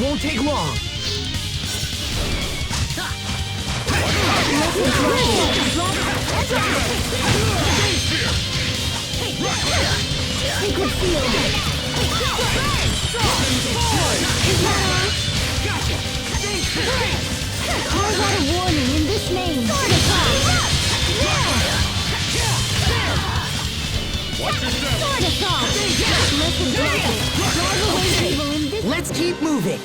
won't take long. Sacred field. Carve out a warning in this name. Watch your step. Let's keep moving.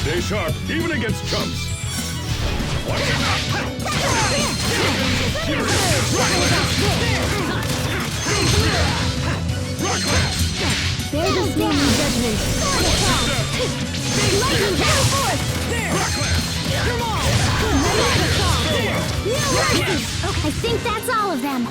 Stay sharp, even against chumps. Watch it out. There's a standing judgment. Lightning down forth. Come on. I think that's all of them.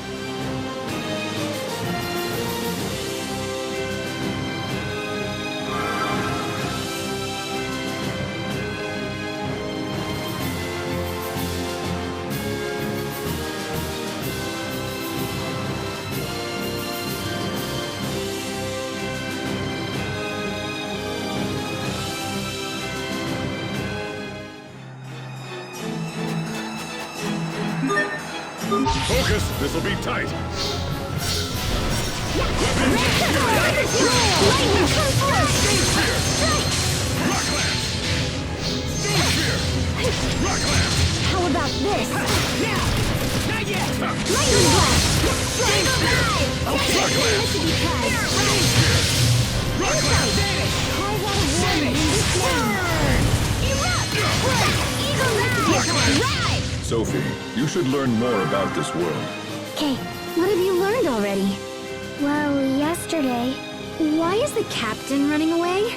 Focus, this'll be tight. How about this? Not yet. Lightning blast. Sophie, you should learn more about this world. Okay, what have you learned already? Well, yesterday. Why is the captain running away?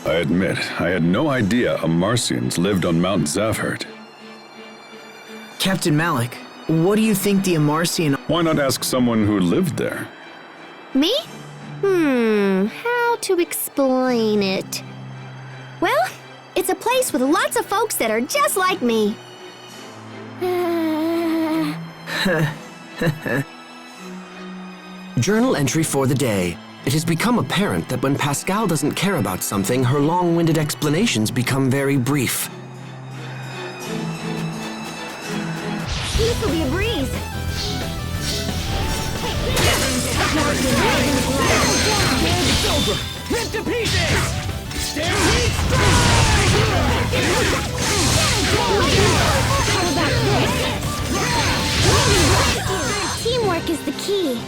I admit, I had no idea Amarcians lived on Mount Zavhert. Captain Malik, what do you think the Amarcian... Why not ask someone who lived there? Me? How to explain it? Well, it's a place with lots of folks that are just like me. Journal entry for the day. It has become apparent that when Pascal doesn't care about something, her long-winded explanations become very brief. This will be a breeze. It's over! Rip to pieces! Stampede Teamwork is the key.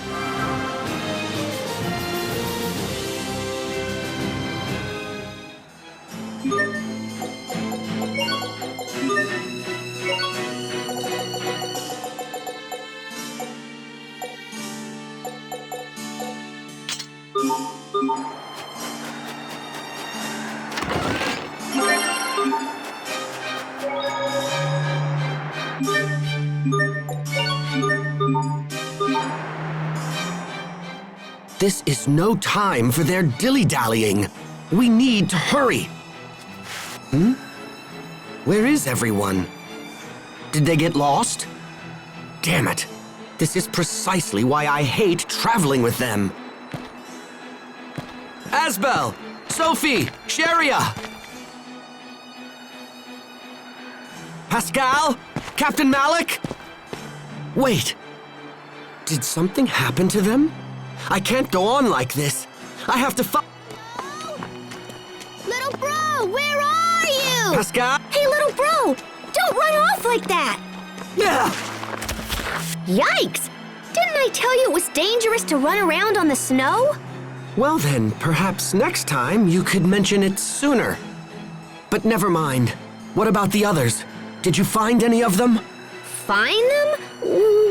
This is no time for their dilly-dallying. We need to hurry. Where is everyone? Did they get lost? Damn it. This is precisely why I hate traveling with them. Asbel! Sophie! Sharia! Pascal? Captain Malik? Wait. Did something happen to them? I can't go on like this. I have to Little bro, where are you? Pascal? Hey, little bro, don't run off like that. Yeah! Yikes! Didn't I tell you it was dangerous to run around on the snow? Well then, perhaps next time you could mention it sooner. But never mind. What about the others? Did you find any of them? Find them?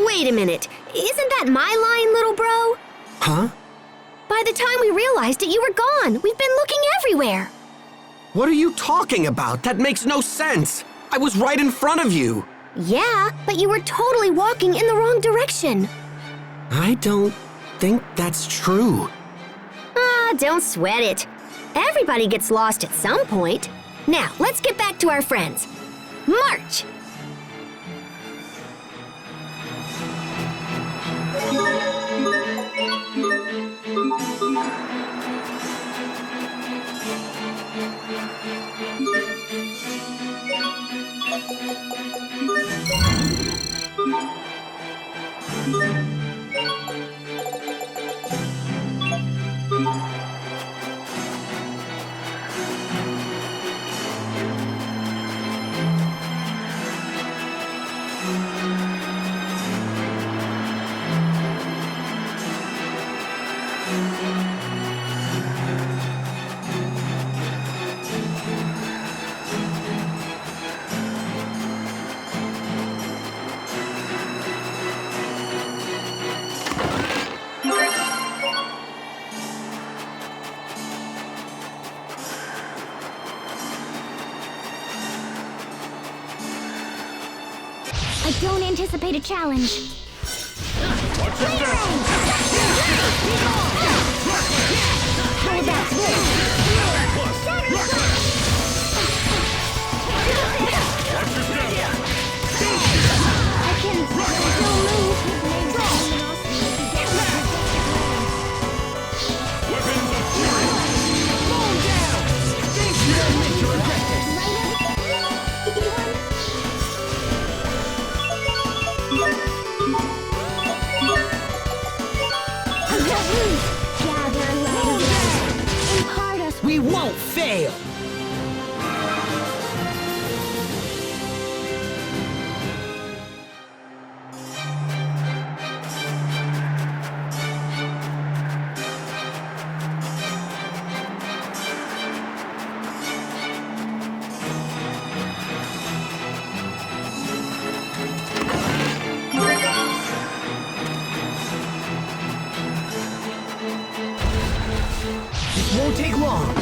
Wait a minute. Isn't that my line, little bro? Huh? By the time we realized it, you were gone. We've been looking everywhere. What are you talking about? That makes no sense. I was right in front of you. Yeah, but you were totally walking in the wrong direction. I don't think that's true. Ah, don't sweat it. Everybody gets lost at some point. Now, let's get back to our friends. March! I don't anticipate a challenge. How about I can still move. We won't fail! It won't take long.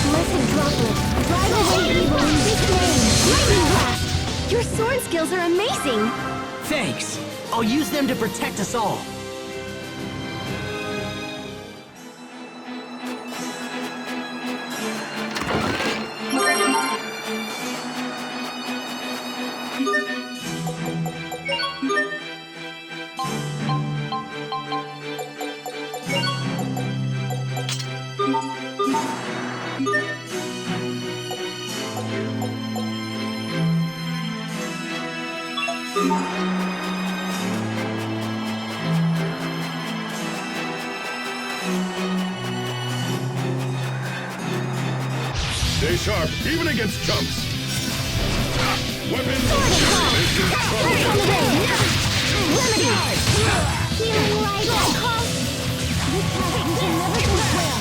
Blessed droplet, drive away evil in this name. Lightning blast! Your sword skills are amazing. Thanks. I'll use them to protect us all. sharp, even against chumps. Weapons. Healing light at cost. This pattern can never fulfill.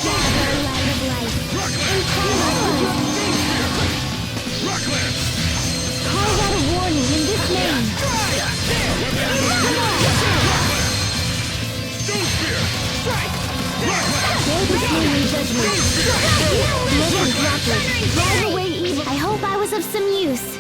Gather light of light. Rockland. Call out a warning in this name. Stone spear. Dare this name in judgment. Living droplet. Drive away evil. I hope I was of some use.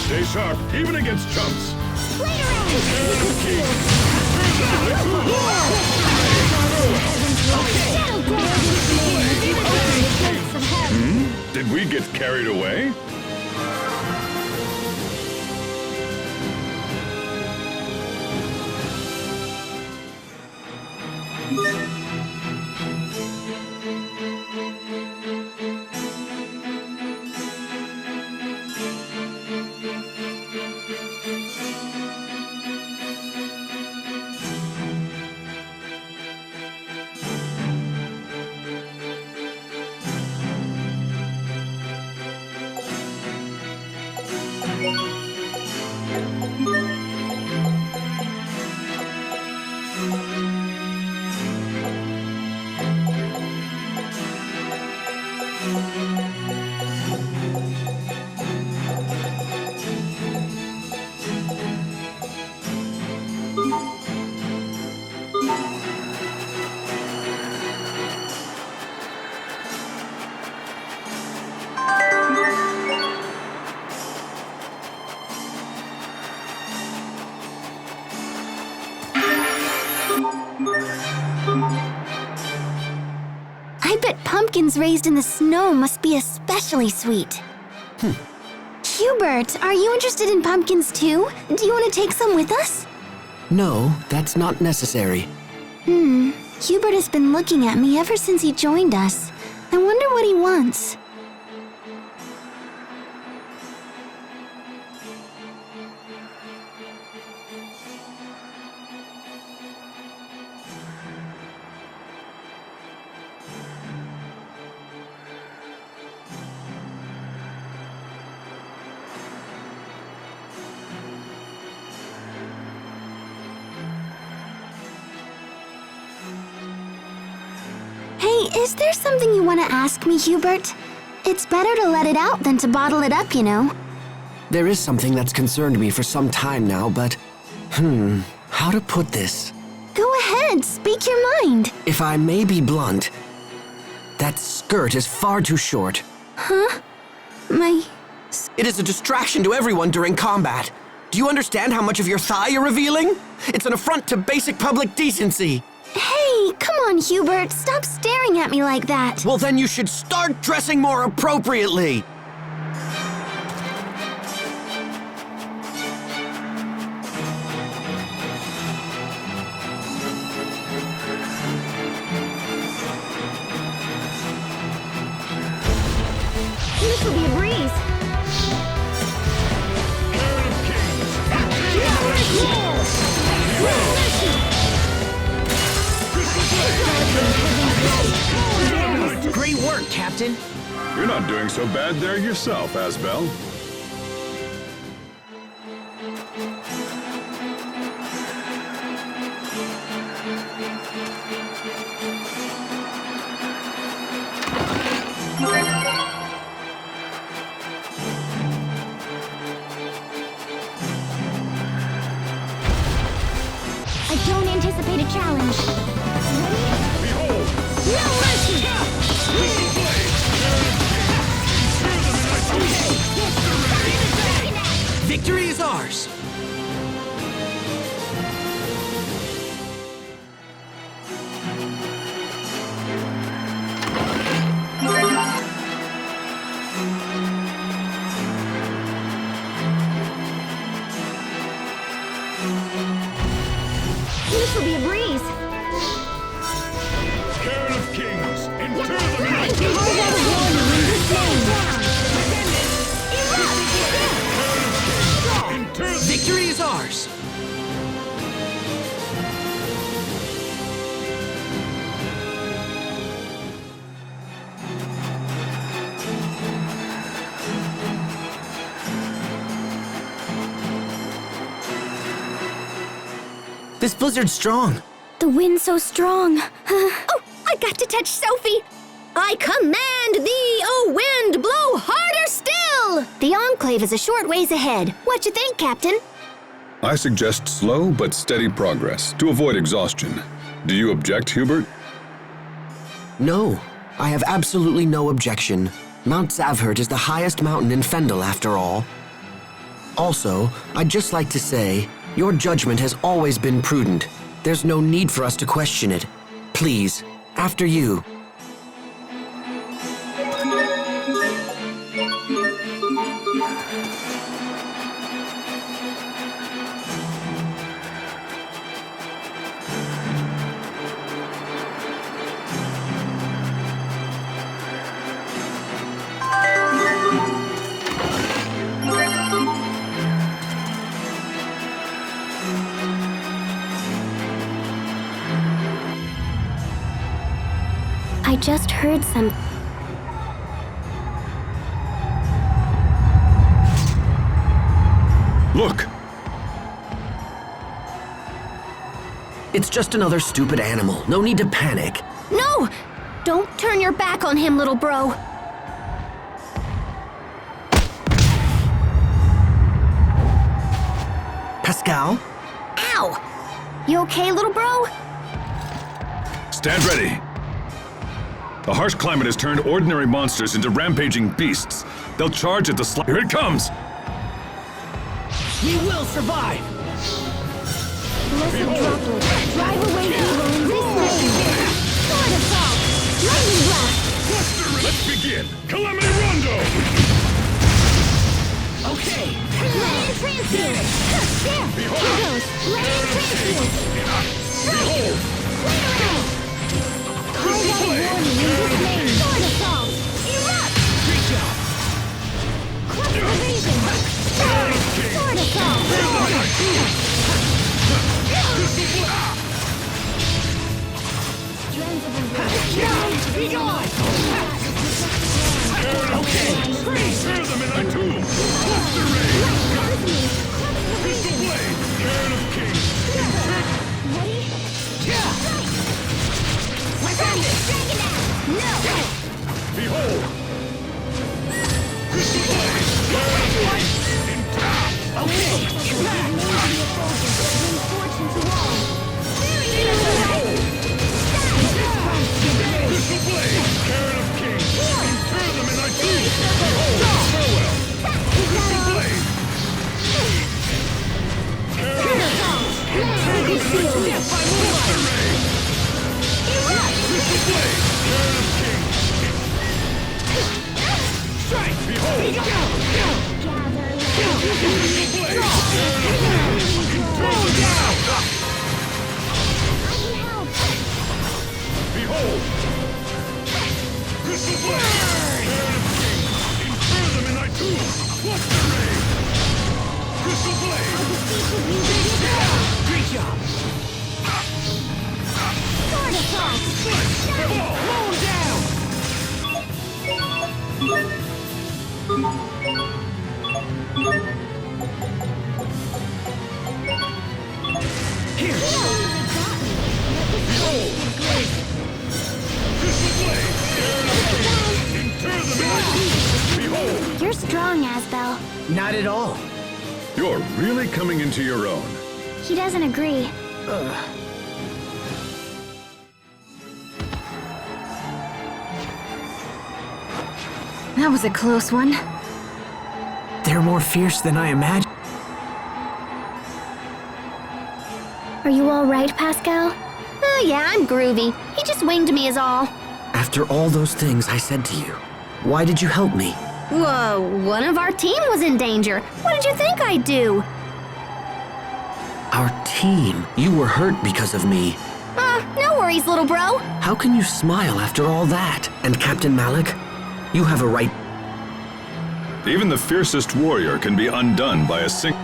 Stay sharp, even against chumps. Did we get carried away? I bet pumpkins raised in the snow must be especially sweet. Hubert, are you interested in pumpkins too? Do you want to take some with us? No, that's not necessary. Hubert has been looking at me ever since he joined us. I wonder what he wants. Hey, is there something you want to ask me, Hubert? It's better to let it out than to bottle it up, you know. There is something that's concerned me for some time now, but... how to put this? Go ahead, speak your mind. If I may be blunt, that skirt is far too short. My... It is a distraction to everyone during combat. Do you understand how much of your thigh you're revealing? It's an affront to basic public decency. Hey, come on, Hubert. Stop staring at me like that. Well, then you should start dressing more appropriately. This will be a breeze. Great work, Captain. You're not doing so bad there yourself, Asbel. I don't anticipate a challenge. Behold! No mercy! Blade! Victory is ours! This will be a breeze. Cairn of Kings, inter Victory is ours! This blizzard's strong. The wind's so strong. Oh, I got to touch Sophie. I command thee, O wind, blow harder still! The Enclave is a short ways ahead. What you think, Captain? I suggest slow but steady progress to avoid exhaustion. Do you object, Hubert? No, I have absolutely no objection. Mount Zavhert is the highest mountain in Fendel, after all. Also, I'd just like to say, your judgment has always been prudent. There's no need for us to question it. Please, after you. I just heard some... Look! It's just another stupid animal. No need to panic. No! Don't turn your back on him, little bro. Pascal? Ow! You okay, little bro? Stand ready! The harsh climate has turned ordinary monsters into rampaging beasts. They'll charge at the Here it comes! We will survive! Blessed droplet, drive away evil in this lane. Sword assault, lightning blast. Let's begin! Calamity Rondo! Okay! Lightning transient. There, here goes. Lightning transient. Behold! Clear out. Call out a warning in this lane. Sword assault, erupt. Great job! Cluster evasion. Sword assault. Be gone! Okay! Freeze! Tear them in thy tomb! Crystal Blade! Cairn of Kings! Behold! Crystal Blade! Cairn of Kings! In Okay! Crystal Blade! Cairn of Kings! Inter them in thy tomb! Behold! Farewell! Crystal Blade! Cairn of Kings! Death by moonlight! Crystal Blade! Cairn of Kings! Strike! Behold! Crystal Blade! Cairn of Kings! Inter them in thy Behold! Crystal Blade! Cairn of Kings! Inter them in thy tomb! Cluster Ray! Crystal Blade! Great job! Mow down! Here! Behold! Crystal Blade! Cairn of Kings! Inter them in thy tomb! Behold! You're strong, Asbel. Not at all. You're really coming into your own. He doesn't agree. That was a close one. They're more fierce than I imagined. Are you all right, Pascal? Oh, yeah, I'm groovy. He just winged me is all. After all those things I said to you, why did you help me? Whoa, one of our team was in danger. What did you think I'd do? Our team. You were hurt because of me. No worries, little bro. How can you smile after all that? And Captain Malik? You have a right. Even the fiercest warrior can be undone by a single...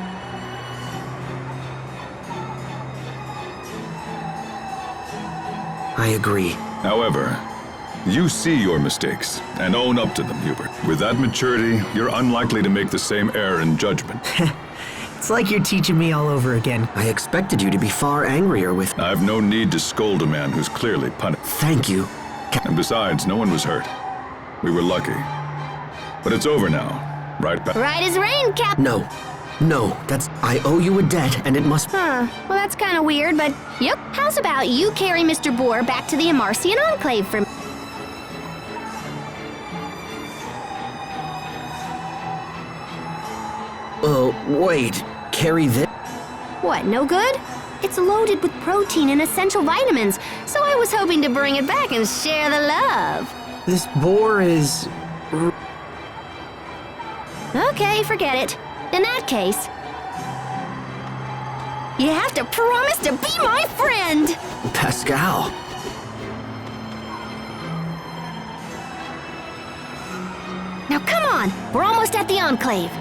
I agree. However, you see your mistakes and own up to them, Hubert. With that maturity, you're unlikely to make the same error in judgment. It's like you're teaching me all over again. I expected you to be far angrier with. I've no need to scold a man who's clearly punished. Thank you. And besides, no one was hurt. We were lucky. But it's over now, right, Right as rain, Cap. No. No, that's. I owe you a debt, and it must. Well, that's kind of weird, but yep. How's about you carry Mr. Boar back to the Amarcian Enclave for me? Wait. Carry this? What, no good? It's loaded with protein and essential vitamins, so I was hoping to bring it back and share the love. This boar is... Okay, forget it. In that case, you have to promise to be my friend! Pascal. Now come on, we're almost at the Enclave.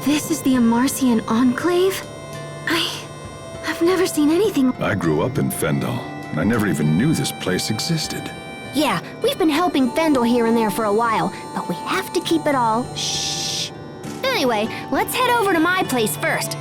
This is the Amarcian Enclave? I've never seen anything. I grew up in Fendel, and I never even knew this place existed. Yeah, we've been helping Fendel here and there for a while, but we have to keep it all shh. Anyway, let's head over to my place first.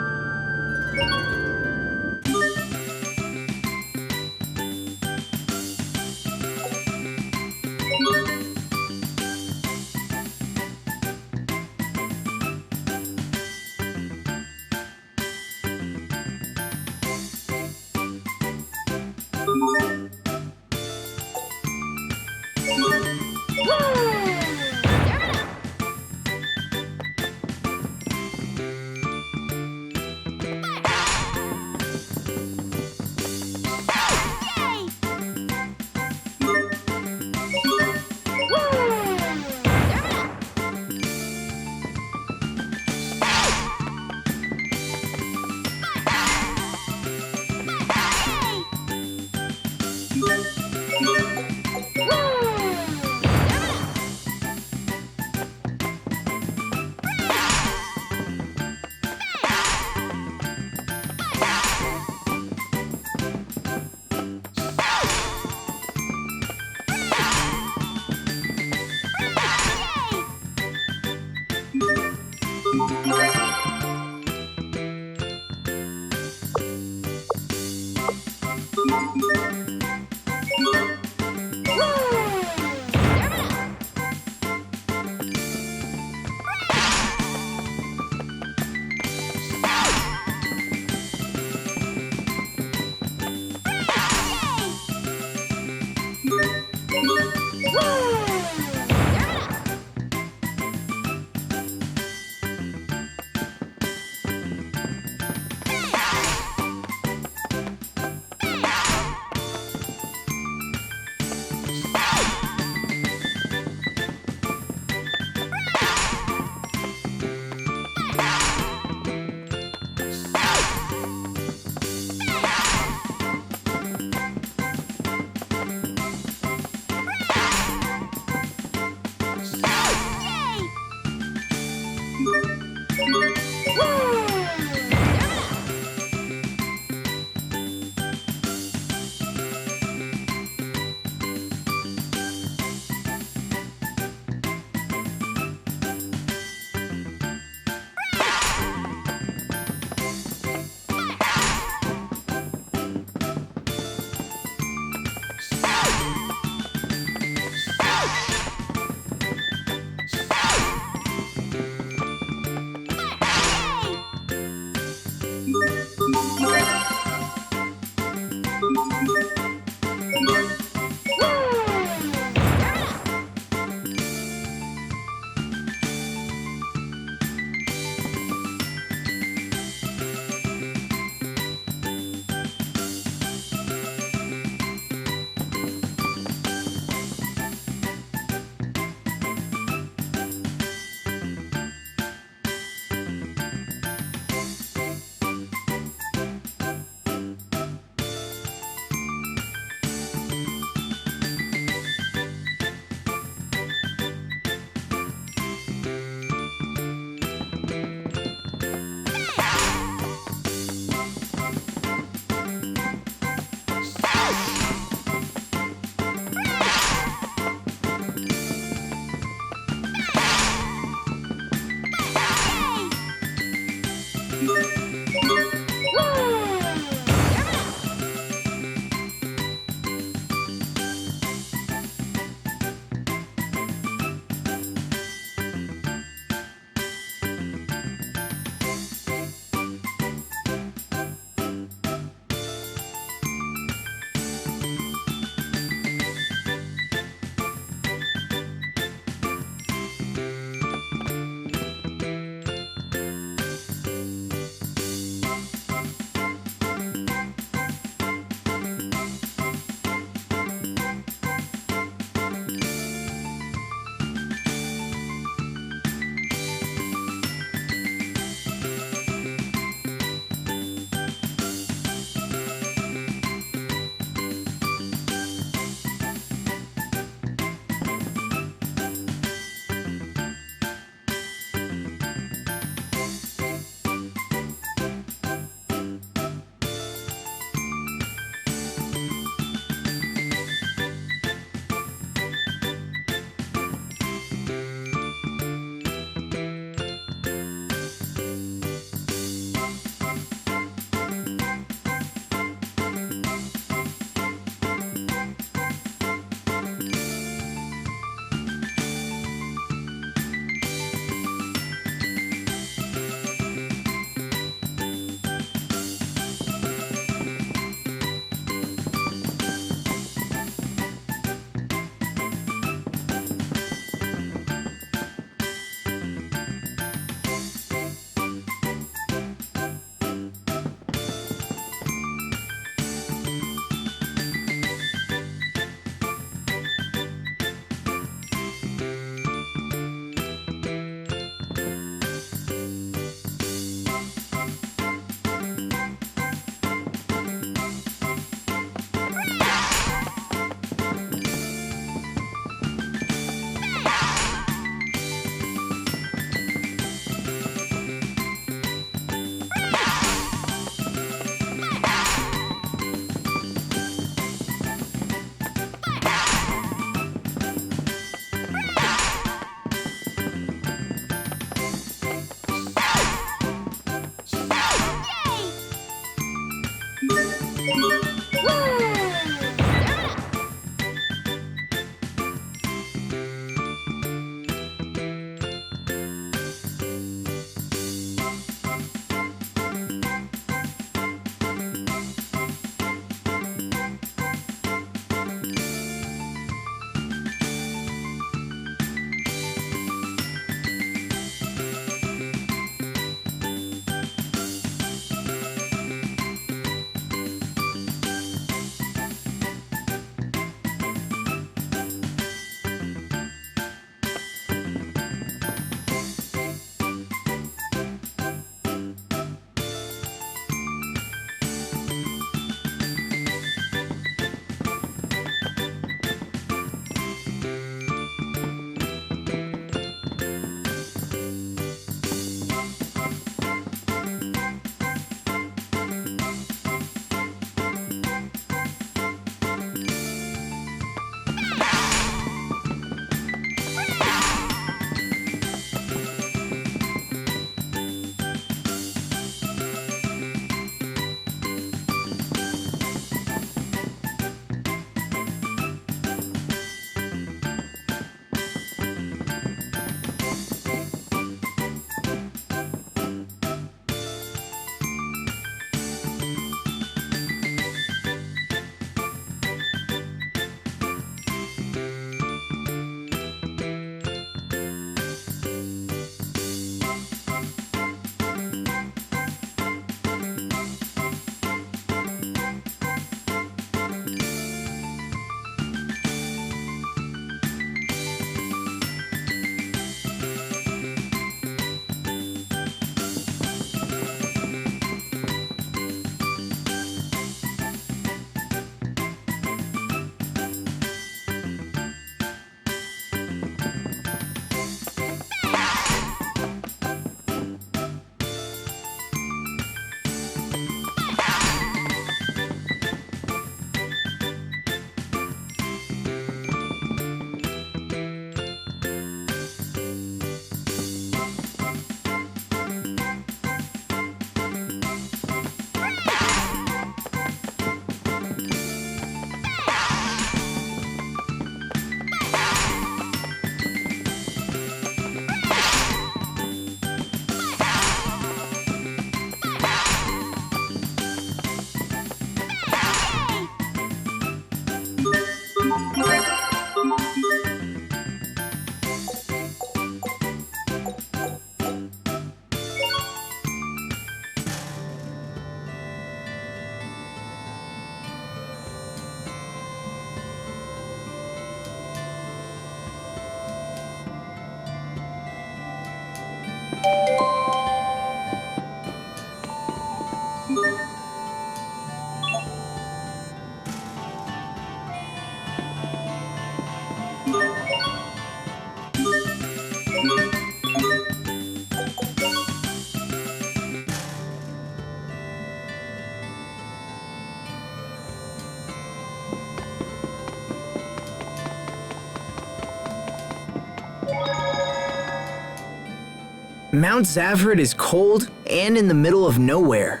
Mount Zavhert is cold and in the middle of nowhere.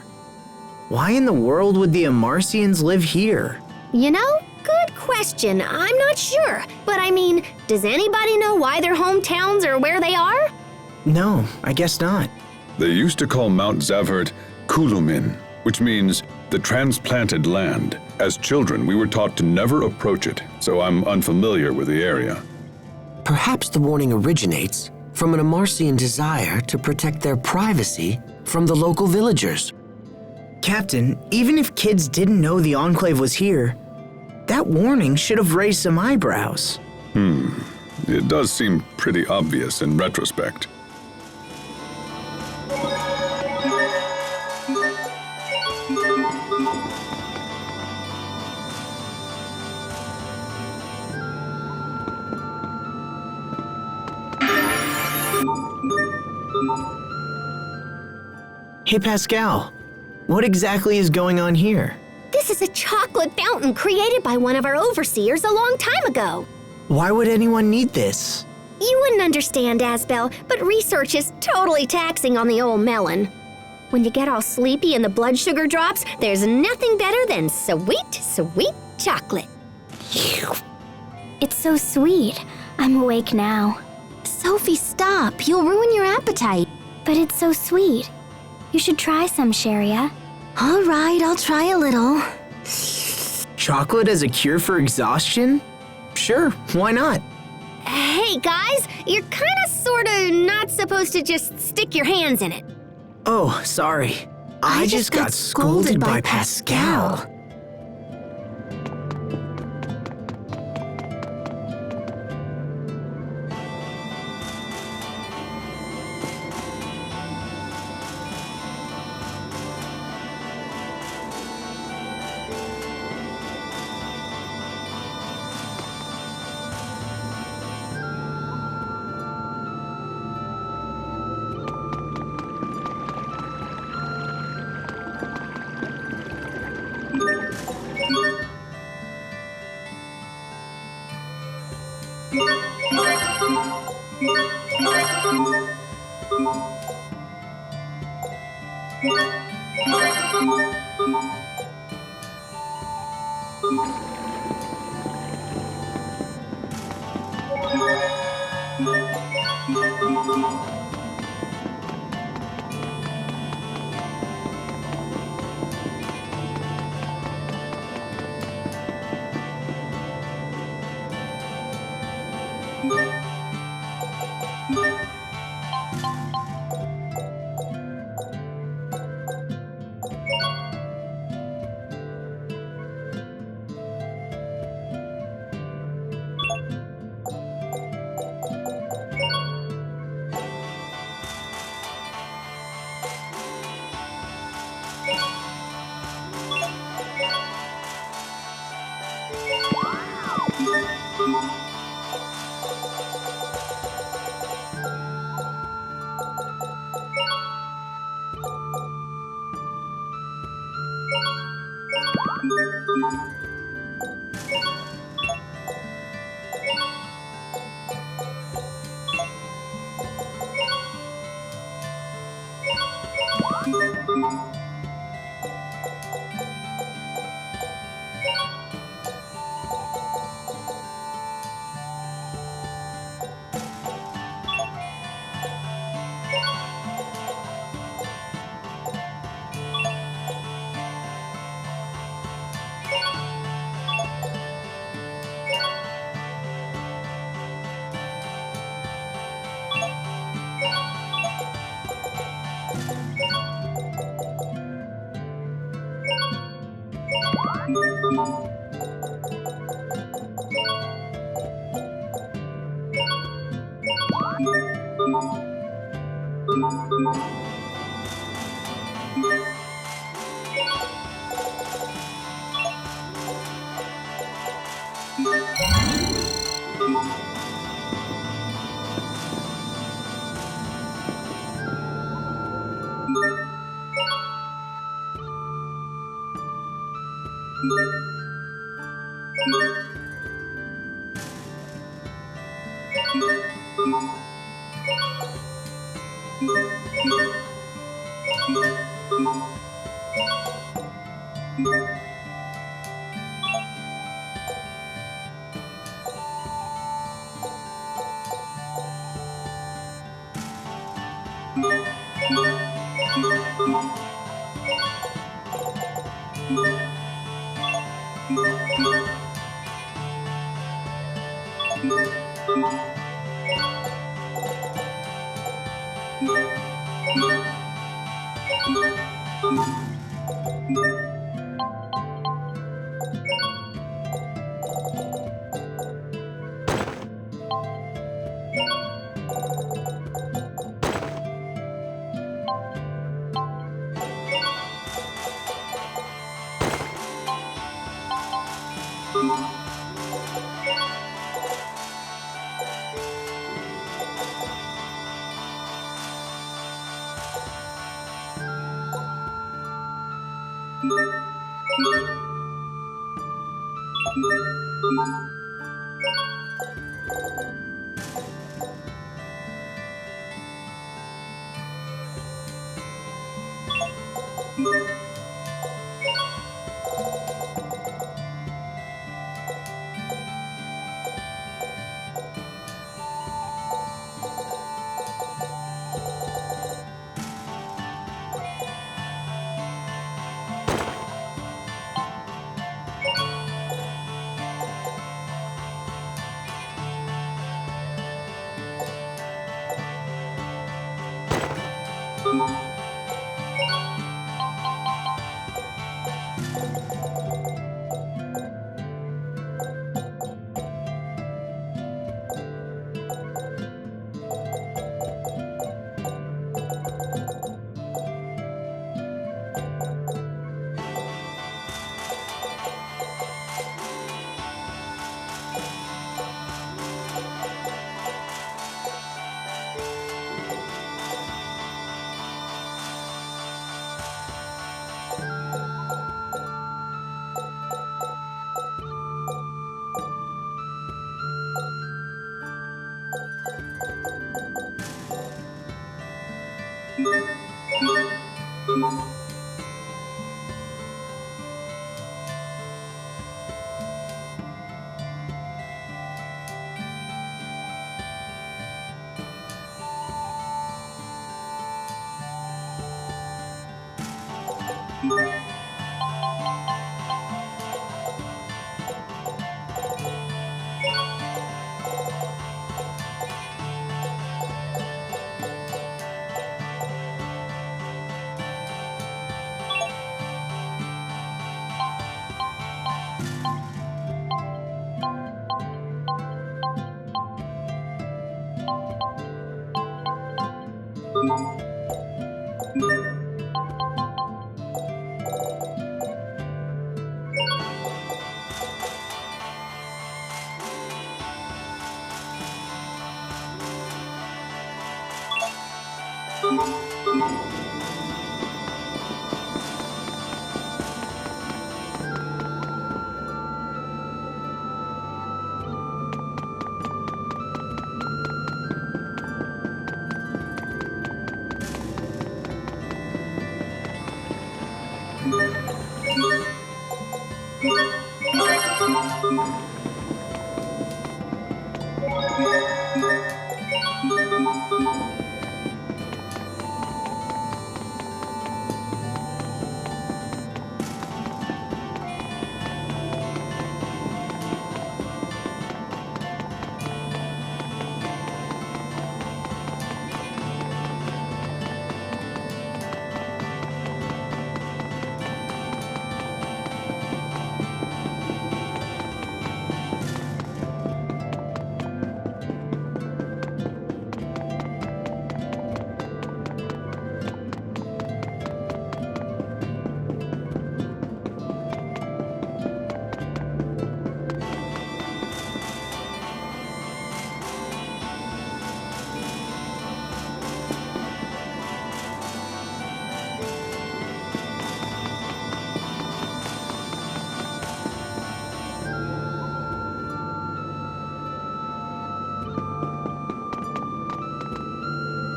Why in the world would the Amarcians live here? You know, good question. I'm not sure. But I mean, does anybody know why their hometowns are where they are? No, I guess not. They used to call Mount Zavhert Kulumin, which means the transplanted land. As children, we were taught to never approach it, so I'm unfamiliar with the area. Perhaps the warning originates from an Amarcian desire to protect their privacy from the local villagers. Captain, even if kids didn't know the Enclave was here, that warning should have raised some eyebrows. It does seem pretty obvious in retrospect. Hey Pascal, what exactly is going on here? This is a chocolate fountain created by one of our overseers a long time ago. Why would anyone need this? You wouldn't understand, Asbel, but research is totally taxing on the old melon. When you get all sleepy and the blood sugar drops, there's nothing better than sweet, sweet chocolate. It's so sweet. I'm awake now. Sophie, stop. You'll ruin your appetite. But it's so sweet. You should try some, Sharia. All right, I'll try a little. Chocolate as a cure for exhaustion? Sure, why not? Hey, guys, you're kinda sorta not supposed to just stick your hands in it. Oh, sorry. I just got scolded by Pascal.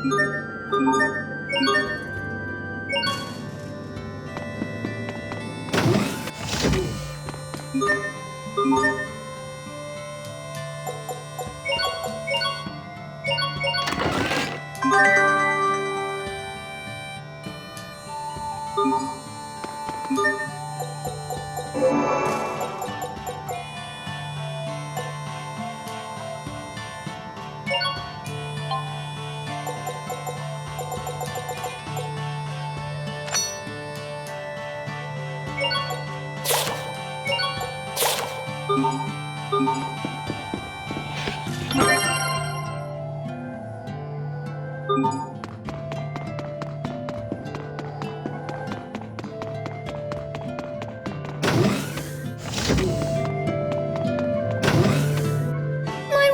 My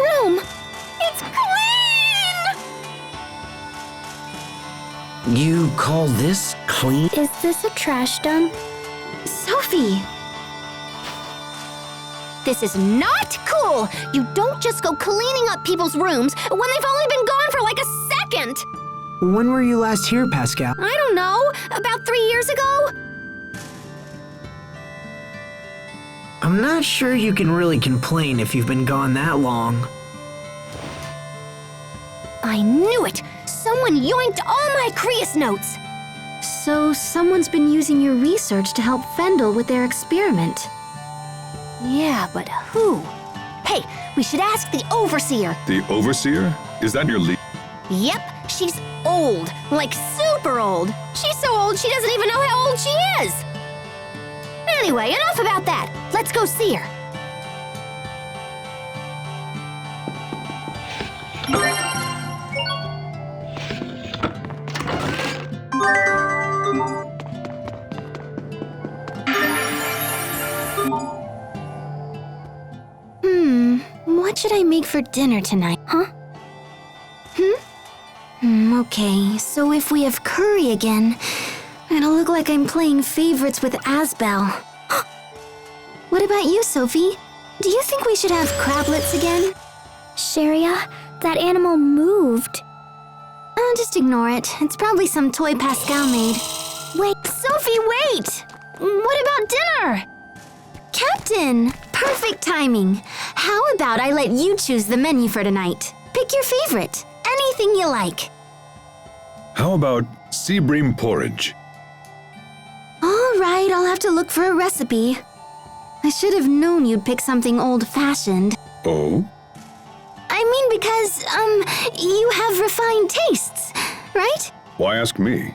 room! It's clean! You call this clean? Is this a trash dump? Sophie! This is not cool! You don't just go cleaning up people's rooms when they've only been gone for like a second! When were you last here, Pascal? I don't know, about 3 years ago? I'm not sure you can really complain if you've been gone that long. I knew it! Someone yoinked all my Creus notes! So someone's been using your research to help Fendel with their experiment. Yeah, but who? Hey, we should ask the Overseer. The Overseer? Is that your lead? Yep, she's old, like super old. She's so old she doesn't even know how old she is. Anyway, enough about that. Let's go see her. What should I make for dinner tonight, huh? Okay, so if we have curry again, it'll look like I'm playing favorites with Asbel. What about you, Sophie? Do you think we should have crablets again? Sharia, that animal moved. Just ignore it. It's probably some toy Pascal made. Wait, Sophie, wait! What about dinner? Captain! Perfect timing. How about I let you choose the menu for tonight? Pick your favorite. Anything you like. How about sea bream porridge? All right, I'll have to look for a recipe. I should have known you'd pick something old-fashioned. Oh? I mean because, you have refined tastes, right? Why ask me?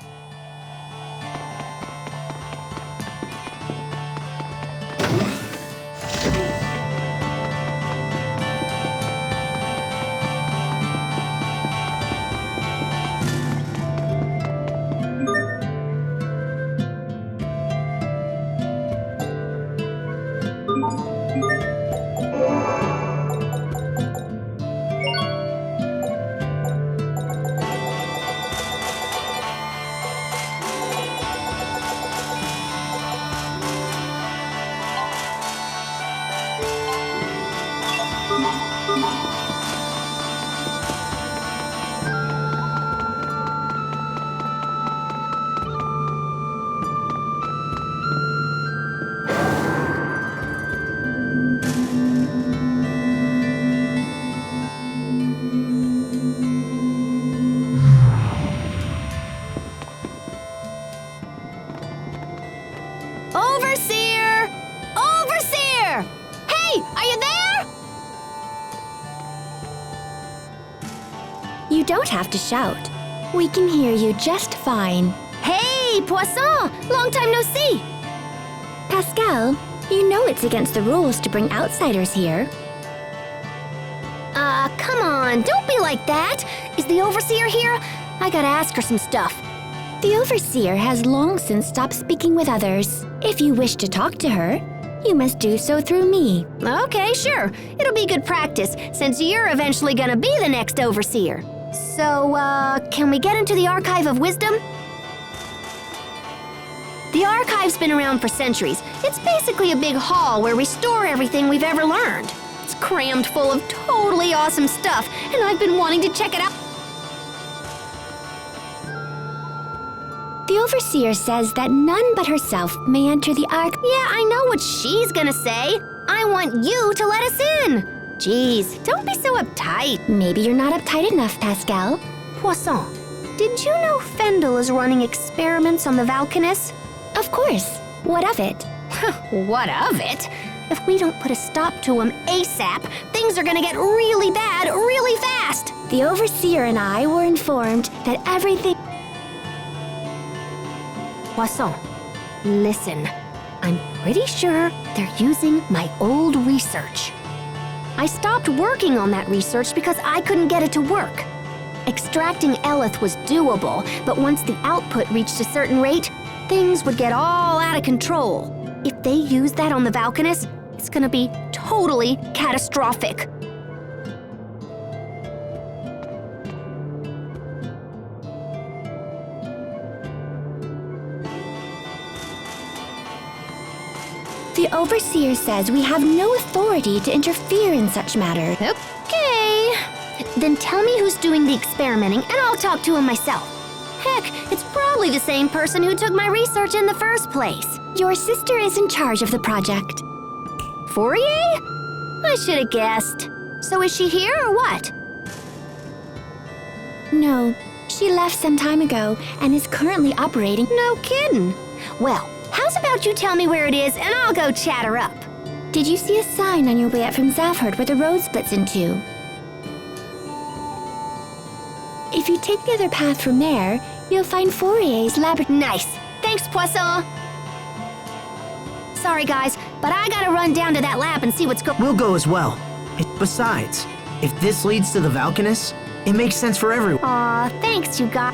Overseer! Overseer! Hey, are you there? You don't have to shout. We can hear you just fine. Hey, Poisson! Long time no see! Pascal, you know it's against the rules to bring outsiders here. Come on, don't be like that. Is the Overseer here? I gotta ask her some stuff. The Overseer has long since stopped speaking with others. If you wish to talk to her, you must do so through me. Okay, sure. It'll be good practice, since you're eventually gonna be the next Overseer. So, can we get into the Archive of Wisdom? The Archive's been around for centuries. It's basically a big hall where we store everything we've ever learned. It's crammed full of totally awesome stuff, and I've been wanting to check it out. The Overseer says that none but herself may enter the Ark. Yeah, I know what she's gonna say. I want you to let us in. Jeez, don't be so uptight. Maybe you're not uptight enough, Pascal. Poisson, did you know Fendel is running experiments on the Valkanus? Of course. What of it? What of it? If we don't put a stop to him ASAP, things are gonna get really bad really fast. The Overseer and I were informed that everything... Poisson, listen. I'm pretty sure they're using my old research. I stopped working on that research because I couldn't get it to work. Extracting Eleth was doable, but once the output reached a certain rate, things would get all out of control. If they use that on the Valkanus, it's gonna be totally catastrophic. The Overseer says we have no authority to interfere in such matters. Okay. Then tell me who's doing the experimenting and I'll talk to him myself. Heck, it's probably the same person who took my research in the first place. Your sister is in charge of the project. Fourier? I should have guessed. So is she here or what? No, she left some time ago and is currently operating. No kidding. Well, how's about you tell me where it is and I'll go chat her up. Did you see a sign on your way up from Zavhert where the road splits in two? If you take the other path from there, you'll find Fourier's laboratory. Nice. Thanks, Poisson. Sorry, guys, but I gotta run down to that lab and see what's going on. We'll go as well. Besides, if this leads to the Valkanus, it makes sense for everyone. Aw, thanks, you guys.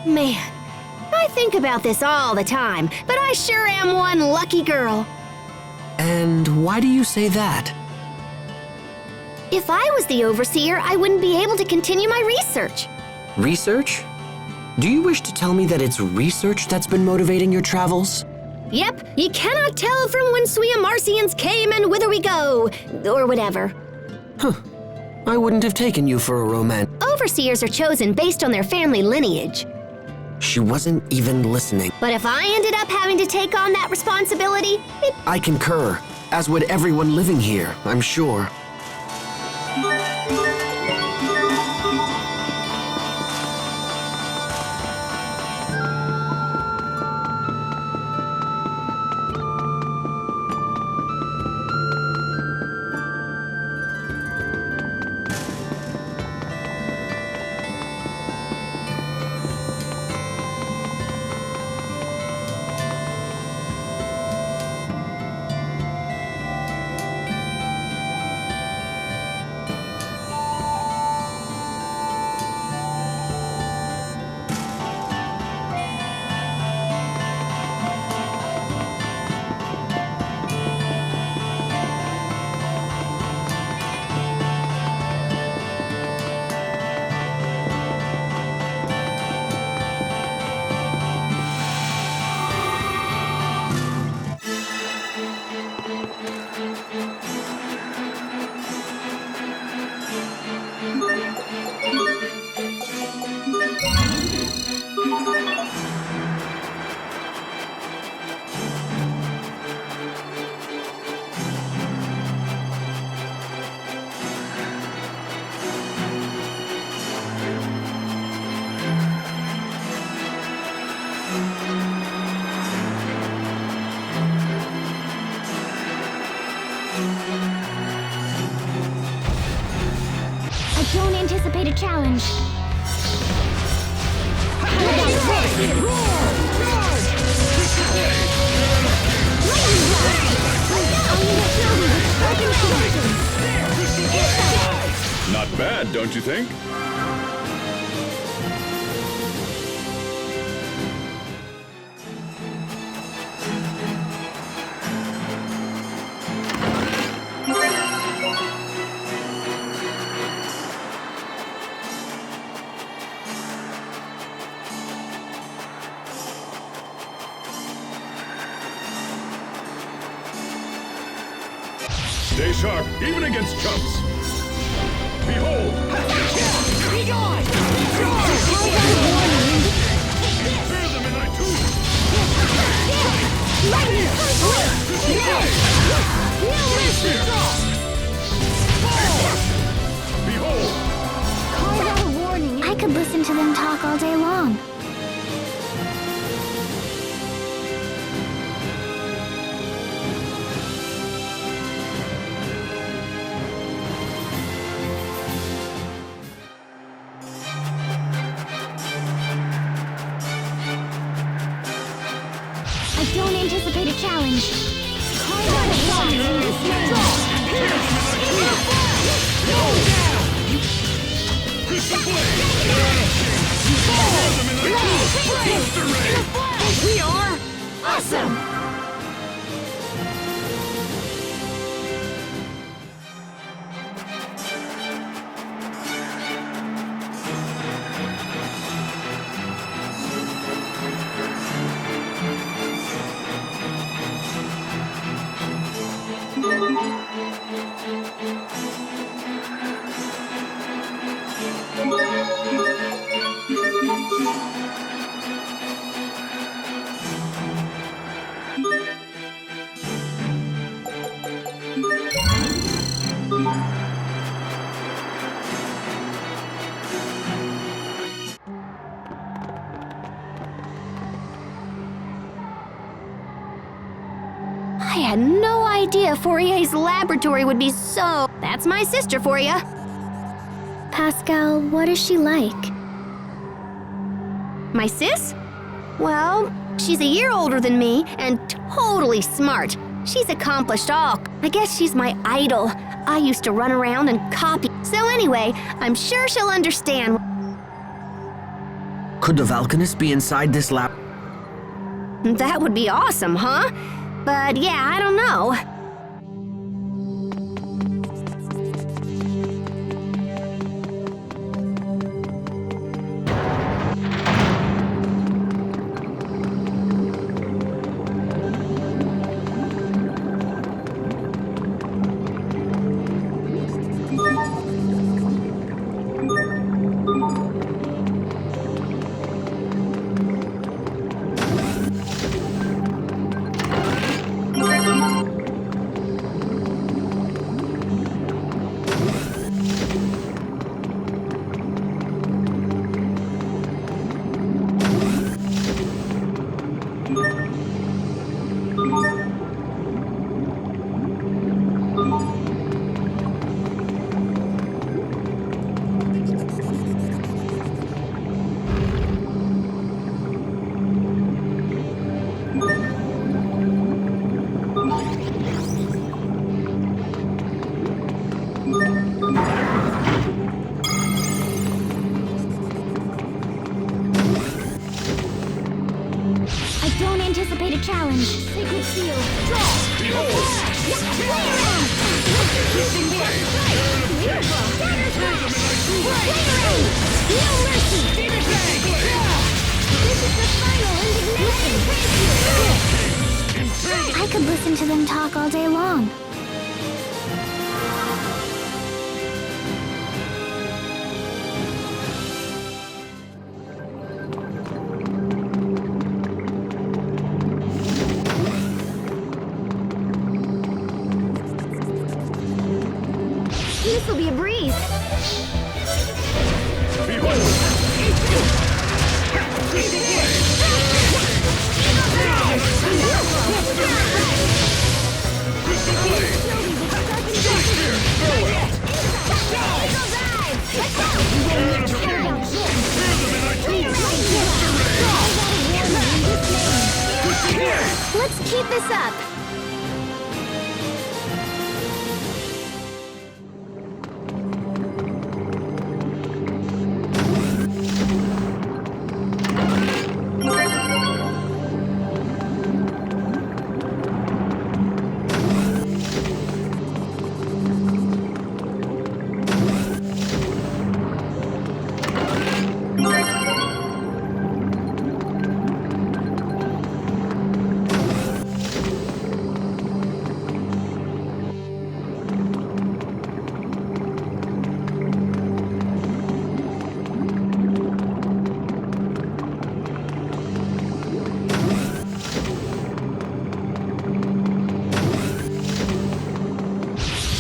Man, I think about this all the time, but I sure am one lucky girl. And why do you say that? If I was the overseer, I wouldn't be able to continue my research. Research? Do you wish to tell me that it's research that's been motivating your travels? Yep, you cannot tell from whence we Amarcians came and whither we go, or whatever. I wouldn't have taken you for a romantic. Overseers are chosen based on their family lineage. She wasn't even listening. But if I ended up having to take on that responsibility, I concur, as would everyone living here, I'm sure. I don't anticipate a challenge. Not bad, don't you think? Stay sharp, even against chumps. Behold! Be gone! Tear them in thy tooth! Behold! Call out a warning. I could listen to them talk all day long. I don't anticipate a challenge. Carve out a warning in this we are awesome! I had no idea Fourier's laboratory would be so... That's my sister for ya. Pascal, what is she like? My sis? Well, she's a year older than me and totally smart. She's accomplished all. I guess she's my idol. I used to run around and copy. So anyway, I'm sure she'll understand. Could the Valkanist be inside this lab? That would be awesome, huh? But yeah, I don't know. Anticipate a challenge. Sacred seal. No mercy. This is the final indignation. I could listen to them talk all day long. This will be a breeze. Let's keep this up.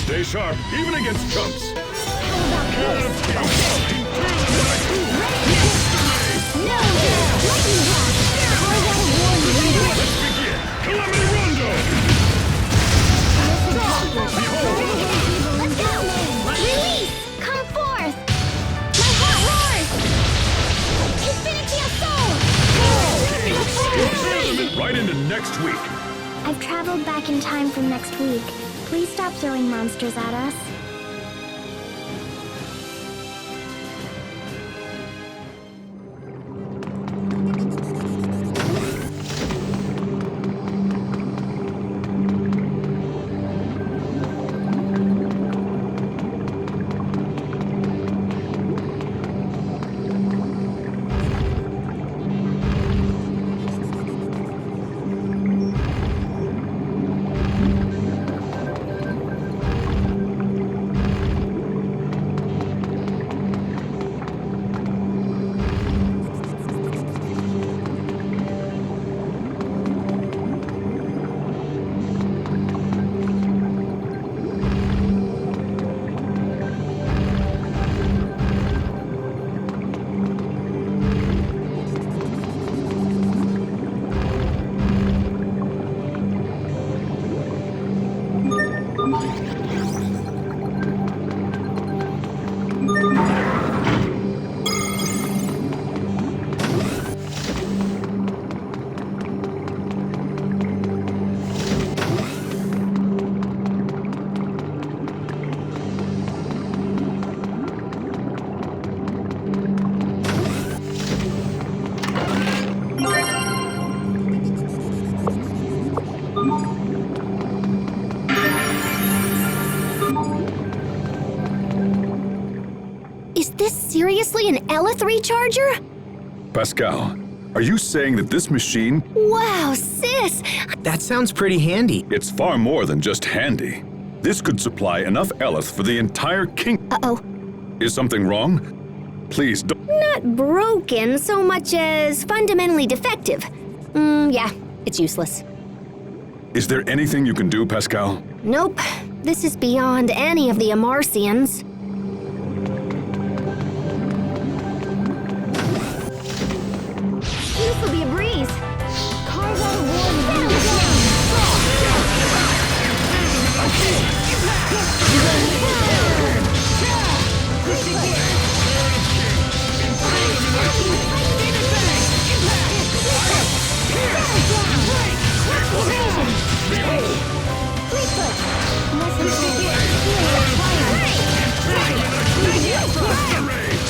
Stay sharp, even against chumps. Right into next week. I've traveled back in time from next week. Please stop throwing monsters at us. seriously an Elith recharger? Pascal, are you saying that this machine, Wow, sis! That sounds pretty handy. it's far more than just handy. This could supply enough Elith for the entire king. Uh-oh. Is something wrong? Please don't. Not broken so much as fundamentally defective. Yeah, it's useless. Is there anything you can do, Pascal? Nope. This is beyond any of the Amarcians. This will be a breeze. Carve out a warning.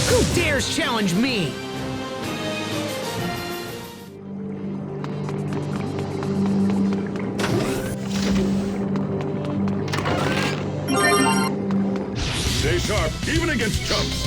Who dares challenge me? Stay sharp, even against chumps.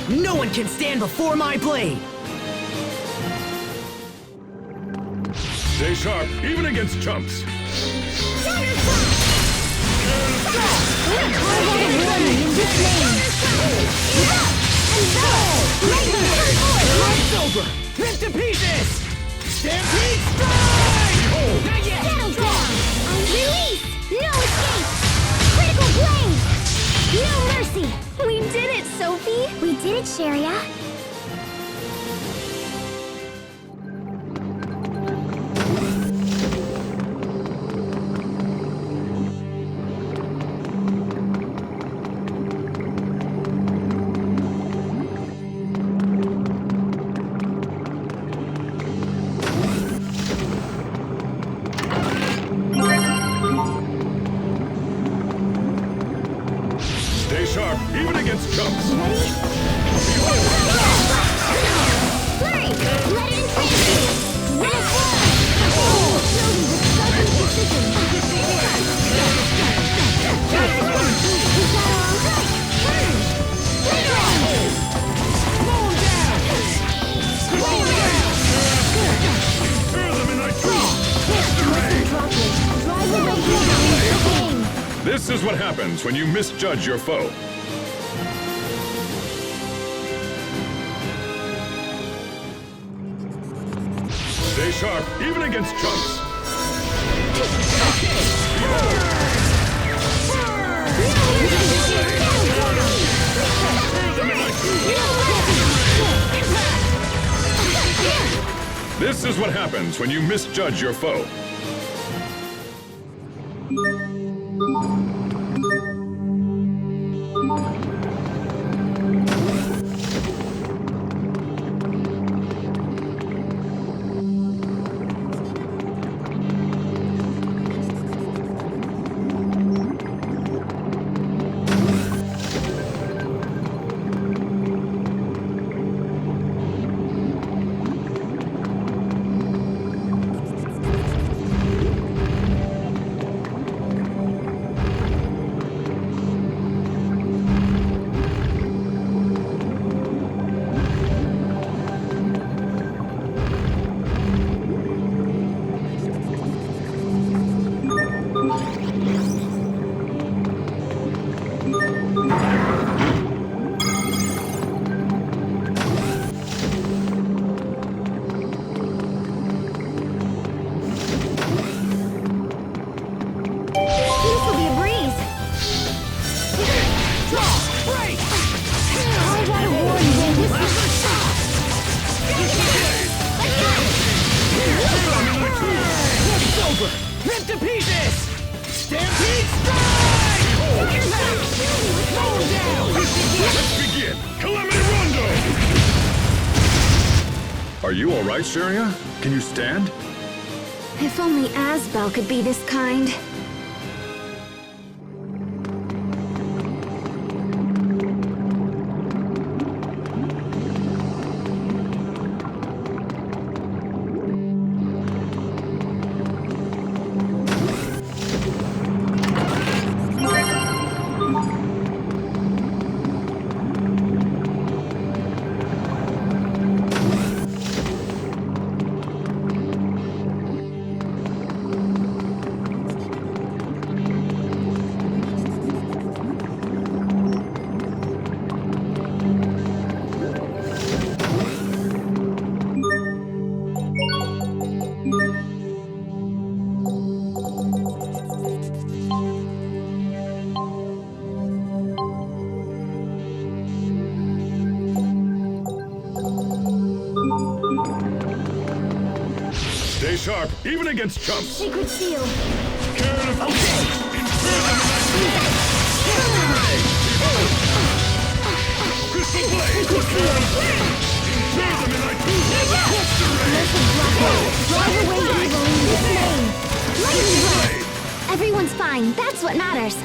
No one can stand before my blade. Stay sharp, even against chumps. It's over! Rip to pieces! Stampede strike! Not yet! Settle down! Release! No escape! Critical blade! No mercy! We did it, Sophie! We did it, Sharia. Stay sharp, even against chumps. Flurry! Let it inflame! Let it fly! This is what happens when you misjudge your foe. Stay sharp, even against chumps. This is what happens when you misjudge your foe. Are you all right, Sharia? Can you stand? If only Asbel could be this kind. Stay sharp, even against chumps. Sacred seal. Drive away evil in this name. Lightning blast. Everyone's fine. That's what matters.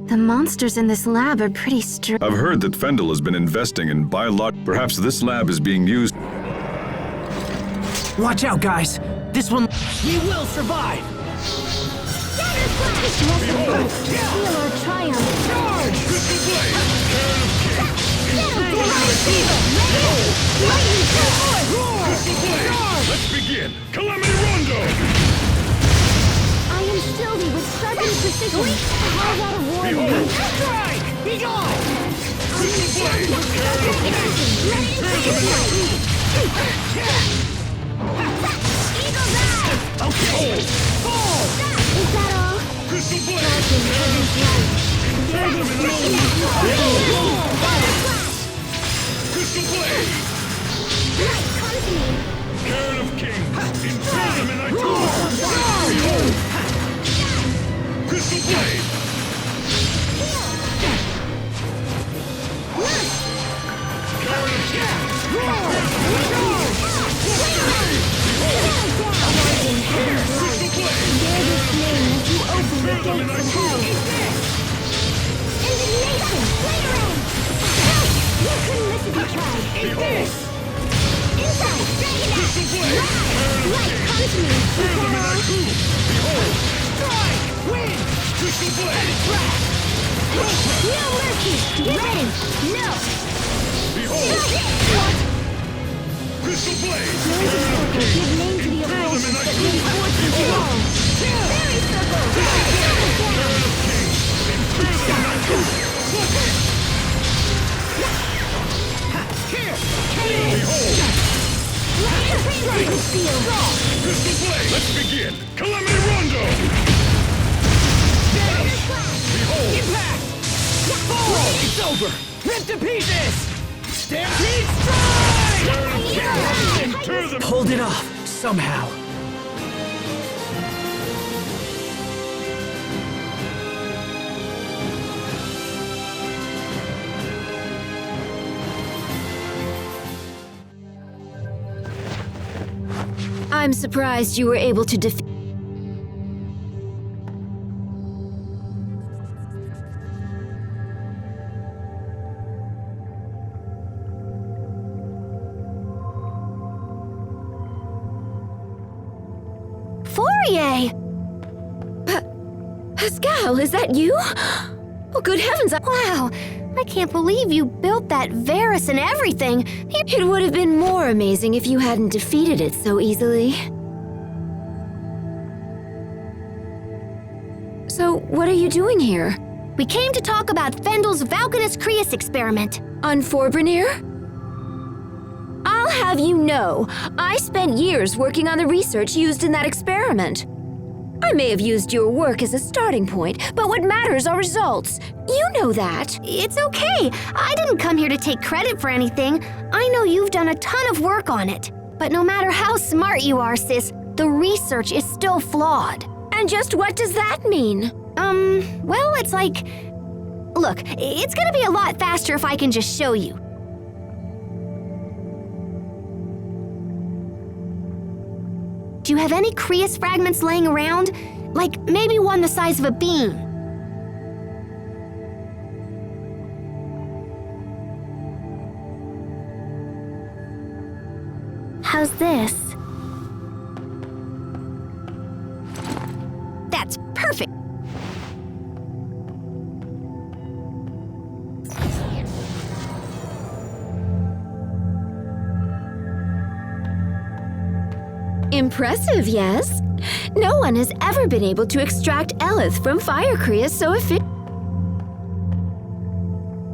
The monsters in this lab are pretty I've heard that Fendel has been investing in biolog. Perhaps this lab is being used. Watch out, guys. This one. We will survive. Feel our triumph. Charge! Let's begin! Calamity Rondo! I am Sylvie with sharpened precision. How about a warning? Strike! Be gone! Okay! Fall! Is that all? Crystal Blade! Crystal Blade! Cairn of Kings! Infernum in Behold! Crystal Blade! Cairn of Kings! Crystal Blade! Bear this name as you open the gates of hell. Indignation! Flaring! You couldn't miss if you tried. Behold! Inside! Crystal Blade! Light comes to me! Behold! Strike! Win! Crystal Blade! No mercy! Get ready! No! Behold! Crystal Blade! Give name to the opponents that reinforces the wall. Fairy circle! Crystal Blade! Let's begin! Calamity Rondo! Behold! Impact! Fall! It's over! Rip to pieces! Stampede strike! Into the... Pulled it off, somehow. I'm surprised you were able to defeat. Fourier! Pascal, is that you? Oh, good heavens! Wow, I can't believe you built that Varus and everything. It would have been more amazing if you hadn't defeated it so easily. So, what are you doing here? We came to talk about Fendel's Valkanus Creus experiment. On Forbrenir? I'll have you know, I spent years working on the research used in that experiment. I may have used your work as a starting point, but what matters are results. You know that. It's okay. I didn't come here to take credit for anything. I know you've done a ton of work on it. But no matter how smart you are, sis, the research is still flawed. And just what does that mean? Well, it's like... Look, it's gonna be a lot faster if I can just show you. Do you have any Creus fragments laying around? Like, maybe one the size of a bean? How's this? That's perfect. Impressive, yes? No one has ever been able to extract Elith from fire Creus so efficiently.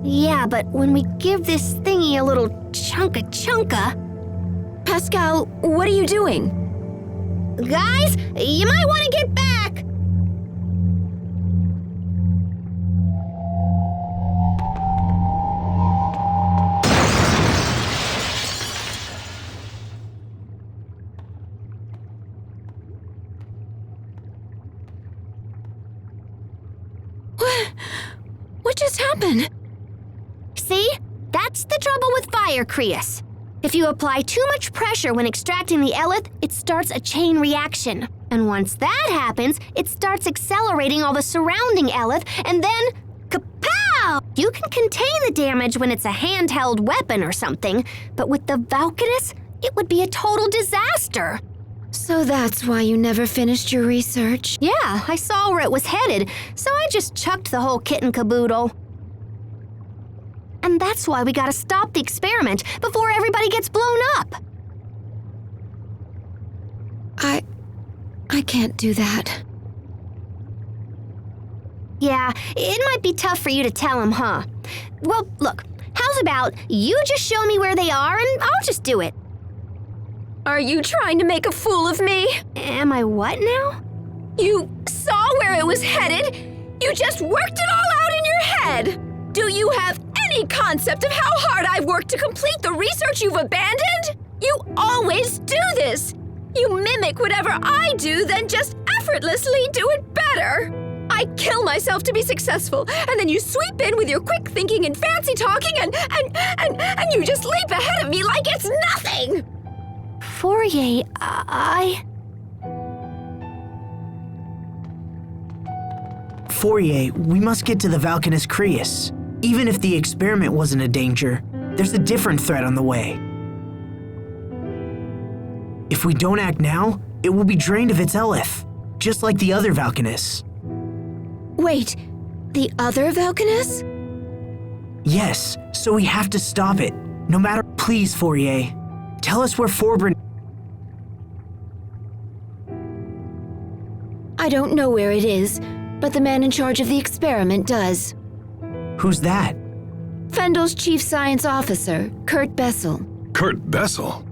Yeah, but when we give this thingy a little chunka... Pascal, what are you doing? Guys, you might want to get back! What just happened? See? That's the trouble with fire Creus. If you apply too much pressure when extracting the Elith, it starts a chain reaction. And once that happens, it starts accelerating all the surrounding Elith, and then... kapow! You can contain the damage when it's a handheld weapon or something, but with the Valkanus, it would be a total disaster. So that's why you never finished your research? Yeah, I saw where it was headed, so I just chucked the whole kit and caboodle. And that's why we gotta stop the experiment before everybody gets blown up. I can't do that. Yeah, it might be tough for you to tell him, huh? Well, look, how's about you just show me where they are and I'll just do it. Are you trying to make a fool of me? Am I what now? You saw where it was headed? You just worked it all out in your head! Do you have any concept of how hard I've worked to complete the research you've abandoned? You always do this! You mimic whatever I do, then just effortlessly do it better! I kill myself to be successful, and then you sweep in with your quick thinking and fancy talking, and you just leap ahead of me like it's nothing! Fourier, Fourier, we must get to the Valkanus Creus. Even if the experiment wasn't a danger, there's a different threat on the way. If we don't act now, it will be drained of its Elith, just like the other Valkanus. Wait, The other Valkanus? Yes, so we have to stop it. No matter. Please, Fourier. Tell us where Forbrin. I don't know where it is, but the man in charge of the experiment does. Who's that? Fendel's chief science officer, Kurt Bessel. Kurt Bessel?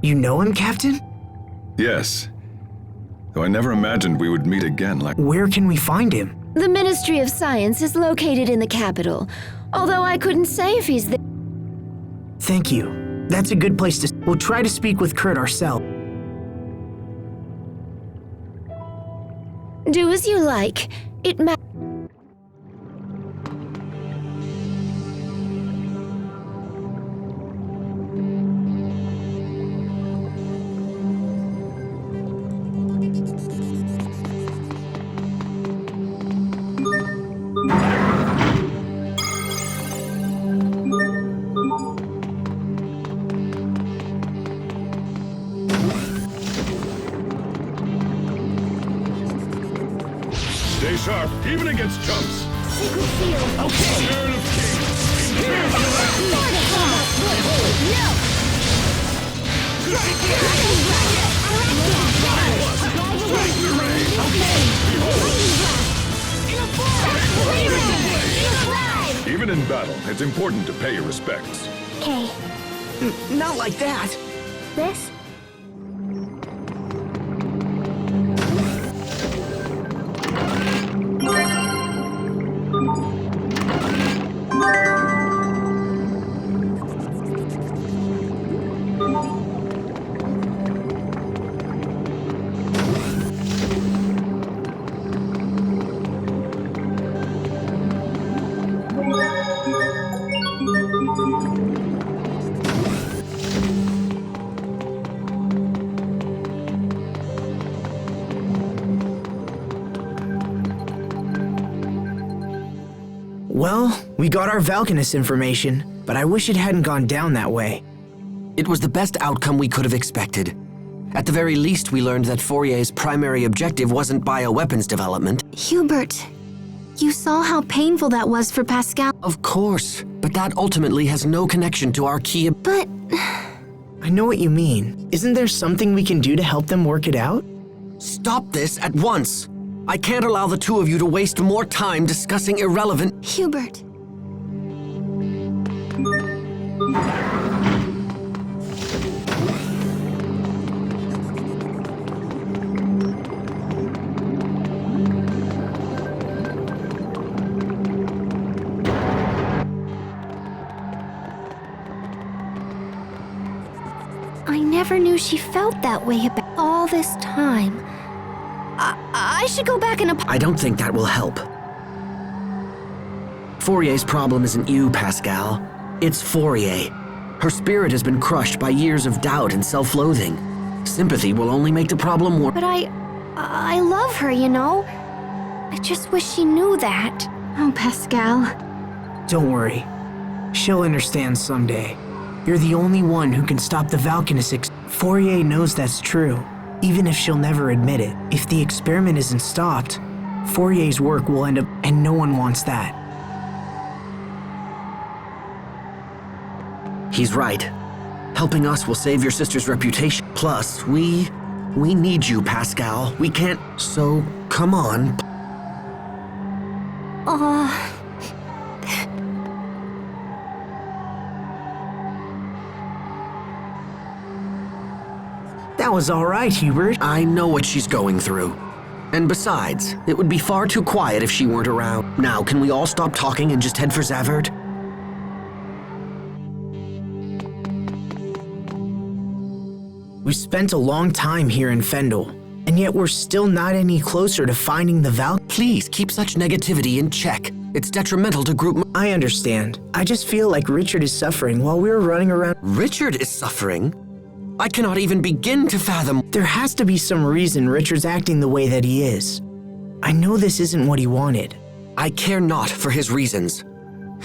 You know him, Captain? Yes. Though I never imagined we would meet again like. Where can we find him? The Ministry of Science is located in the capital, although I couldn't say if he's there. Thank you. That's a good place to. We'll try to speak with Kurt ourselves. Do as you like. It matters. Stay sharp, even against chumps. Secret field. Okay. Turn of Kings. Even in battle, it's important to pay your respects. Okay. Not like that. This? Well, we got our Valkanus information, but I wish it hadn't gone down that way. It was the best outcome we could have expected. At the very least, we learned that Fourier's primary objective wasn't bioweapons development. Hubert, you saw how painful that was for Pascal. Of course, but that ultimately has no connection to our key. But I know what you mean. Isn't there something we can do to help them work it out? Stop this at once! I can't allow the two of you to waste more time discussing irrelevant. Hubert, I never knew she felt that way about all this time. I should go back and I don't think that will help. Fourier's problem isn't you, Pascal. It's Fourier. Her spirit has been crushed by years of doubt and self-loathing. Sympathy will only make the problem worse. But I love her, you know? I just wish she knew that. Oh, Pascal. Don't worry. She'll understand someday. You're the only one who can stop the Valkanus. Fourier knows that's true, even if she'll never admit it. If the experiment isn't stopped, Fourier's work will end up, and no one wants that. He's right. Helping us will save your sister's reputation. Plus, we need you, Pascal. We can't. So, come on. That was all right, Hubert. I know what she's going through. And besides, it would be far too quiet if she weren't around. Now, can we all stop talking and just head for Zavert? We spent a long time here in Fendel, and yet we're still not any closer to finding the Val. Please, keep such negativity in check. It's detrimental to group. I understand. I just feel like Richard is suffering while we're running around. Richard is suffering? I cannot even begin to fathom. There has to be some reason Richard's acting the way that he is. I know this isn't what he wanted. I care not for his reasons.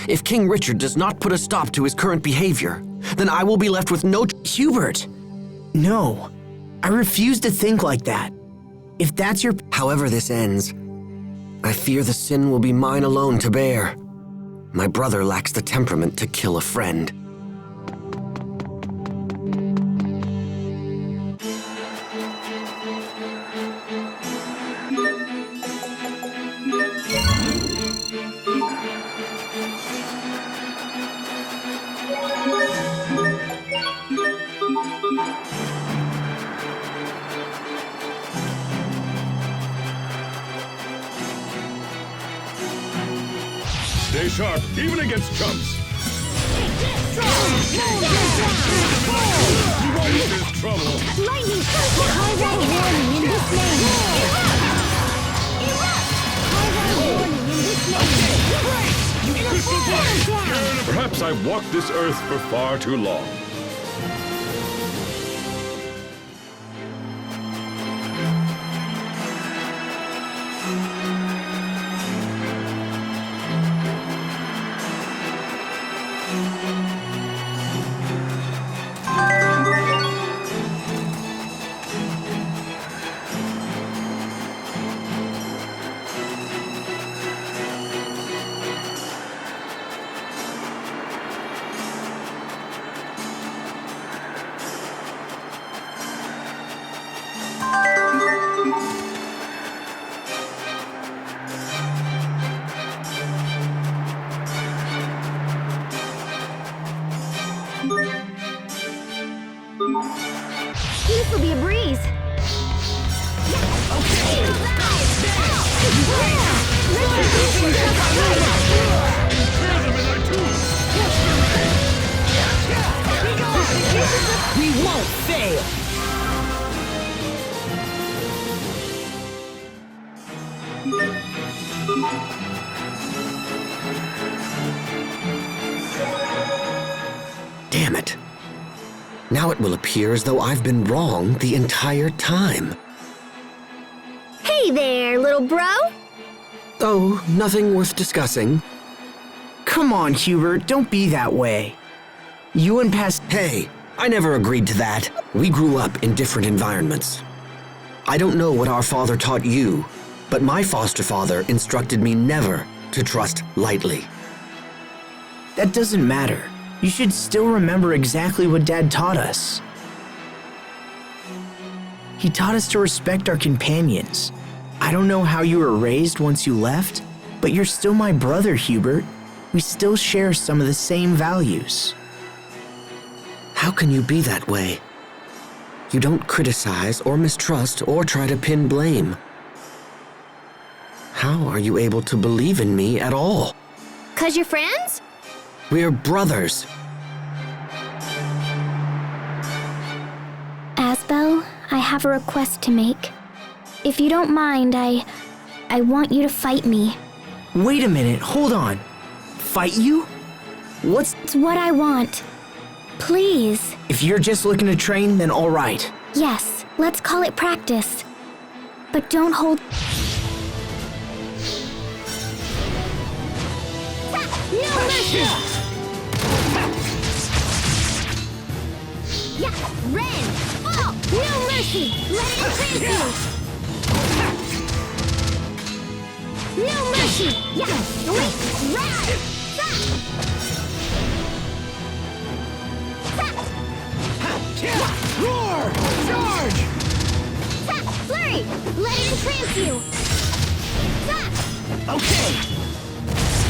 If King Richard does not put a stop to his current behavior, then I will be left with no. Hubert! No. I refuse to think like that. If that's your. However this ends, I fear the sin will be mine alone to bear. My brother lacks the temperament to kill a friend. Stay sharp, even against chumps. This is trouble. Lightning! High warning in this name! Perhaps I've walked this earth for far too long. This will be a breeze. We won't fail! Damn it. Now it will appear as though I've been wrong the entire time. Hey there, little bro. Oh, nothing worth discussing. Come on, Hubert, don't be that way. You and Hey, I never agreed to that. We grew up in different environments. I don't know what our father taught you, but my foster father instructed me never to trust lightly. That doesn't matter. You should still remember exactly what Dad taught us. He taught us to respect our companions. I don't know how you were raised once you left, but you're still my brother, Hubert. We still share some of the same values. How can you be that way? You don't criticize or mistrust or try to pin blame. How are you able to believe in me at all? 'Cause you're friends? We're brothers. Asbel, I have a request to make. If you don't mind, I want you to fight me. Wait a minute, hold on. Fight you? It's what I want. Please. If you're just looking to train, then all right. Yes, let's call it practice. But don't hold... No mercy! Yeah, Ren! Fall! No mercy! Let it entrance you! No mercy! Yeah, wait! Rad! Roar! Charge! Flurry! Let it entrance you! Okay!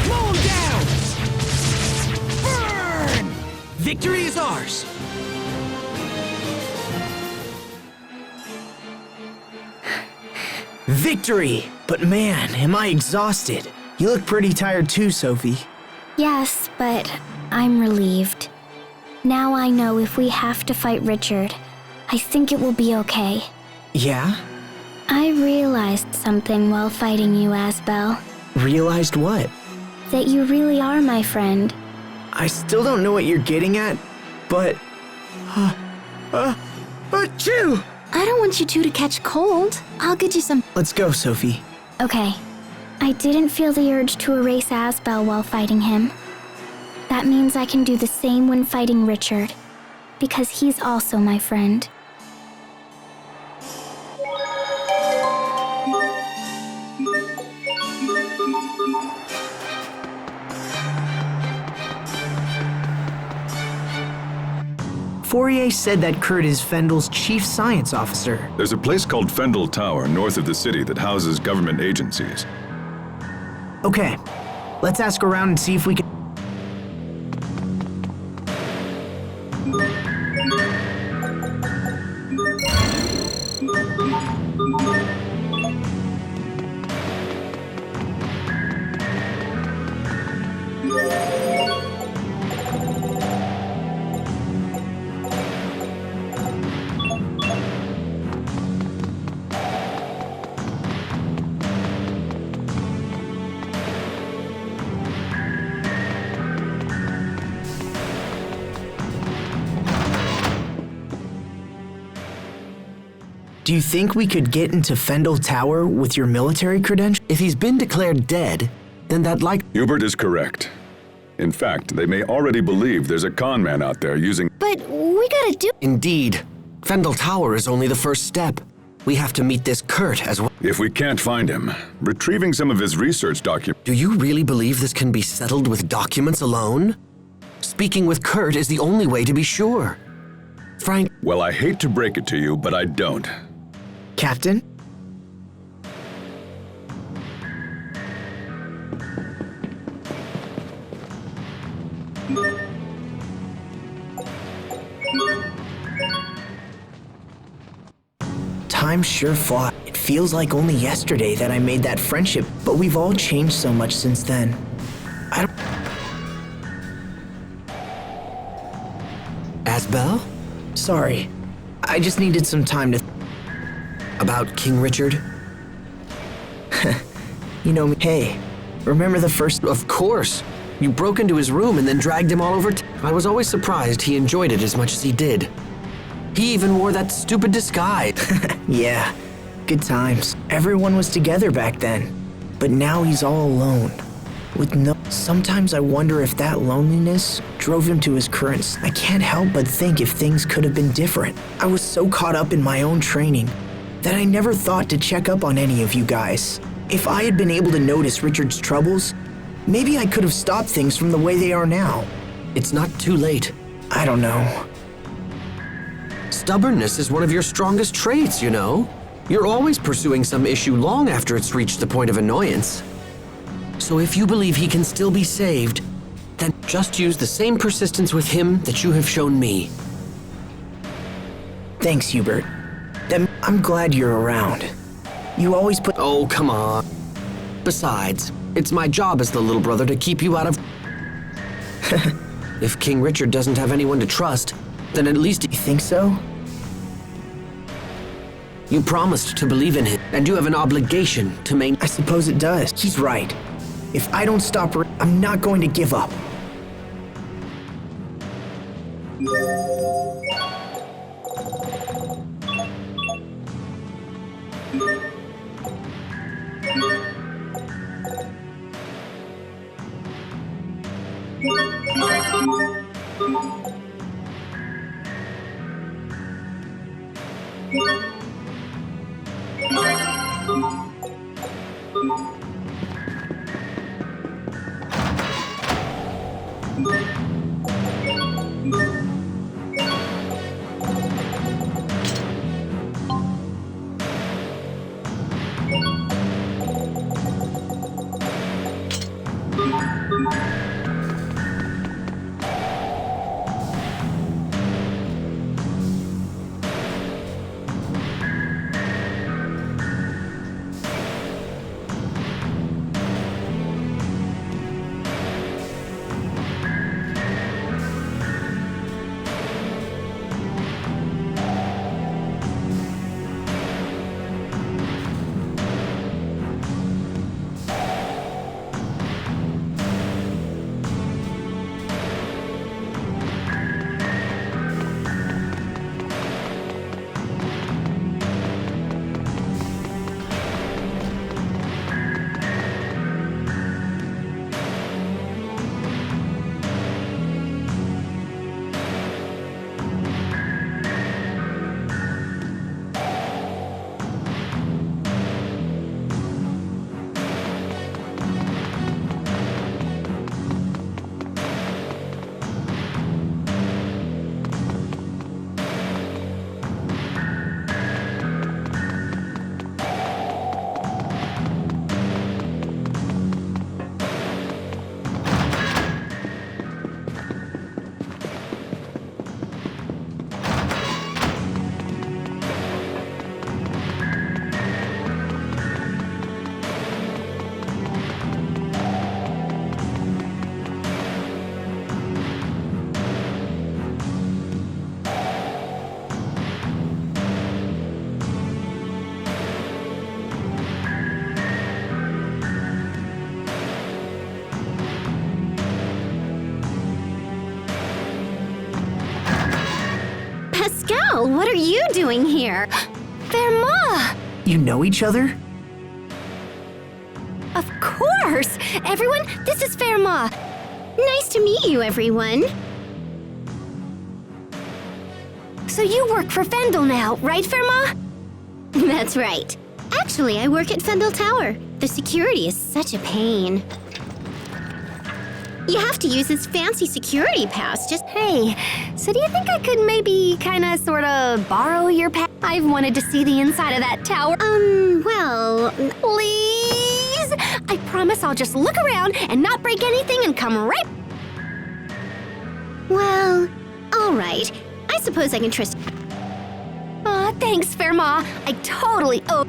Mow him down! Burn! Victory is ours! Victory! But man, am I exhausted. You look pretty tired too, Sophie. Yes, but I'm relieved. Now I know if we have to fight Richard, I think it will be okay. Yeah? I realized something while fighting you, Asbel. Realized what? That you really are my friend. I still don't know what you're getting at, but... Achoo! I don't want you two to catch cold. I'll get you some... Let's go, Sophie. Okay. I didn't feel the urge to erase Asbel while fighting him. That means I can do the same when fighting Richard, because he's also my friend. Fourier said that Kurt is Fendel's chief science officer. There's a place called Fendel Tower north of the city that houses government agencies. Okay, let's ask around and see if we can... Do you think we could get into Fendel Tower with your military credentials? If he's been declared dead, then that Hubert is correct. In fact, they may already believe there's a con man out there using... But we gotta do. Indeed. Fendel Tower is only the first step. We have to meet this Kurt as well. If we can't find him, retrieving some of his research documents... Do you really believe this can be settled with documents alone? Speaking with Kurt is the only way to be sure. Frank... Well, I hate to break it to you, but I don't. Captain? Time sure flies. It feels like only yesterday that I made that friendship, but we've all changed so much since then. Asbel? Sorry. I just needed some time to... About King Richard? You know me. Hey, remember the first... Of course. You broke into his room and then dragged him all over I was always surprised he enjoyed it as much as he did. He even wore that stupid disguise. Yeah, good times. Everyone was together back then. But now he's all alone. With no... Sometimes I wonder if that loneliness drove him to his currents. I can't help but think if things could have been different. I was so caught up in my own training that I never thought to check up on any of you guys. If I had been able to notice Richard's troubles, maybe I could have stopped things from the way they are now. It's not too late. I don't know. Stubbornness is one of your strongest traits, you know. You're always pursuing some issue long after it's reached the point of annoyance. So if you believe he can still be saved, then just use the same persistence with him that you have shown me. Thanks, Hubert. I'm glad you're around. You always put... Oh, come on. Besides, it's my job as the little brother to keep you out of... If King Richard doesn't have anyone to trust, then at least... You think so? You promised to believe in him, and you have an obligation to maintain... I suppose it does. He's right. If I don't stop, I'm not going to give up. What are you doing here? Verma! You know each other? Of course! Everyone, this is Verma. Nice to meet you, everyone. So you work for Fendel now, right, Verma? That's right. Actually, I work at Fendel Tower. The security is such a pain. You have to use this fancy security pass. Hey, so do you think I could maybe sorta borrow your pass? I've wanted to see the inside of that tower. Well, please? I promise I'll just look around and not break anything and come right... Well, all right. I suppose I can trust... Aw, thanks, Verma. I totally owe...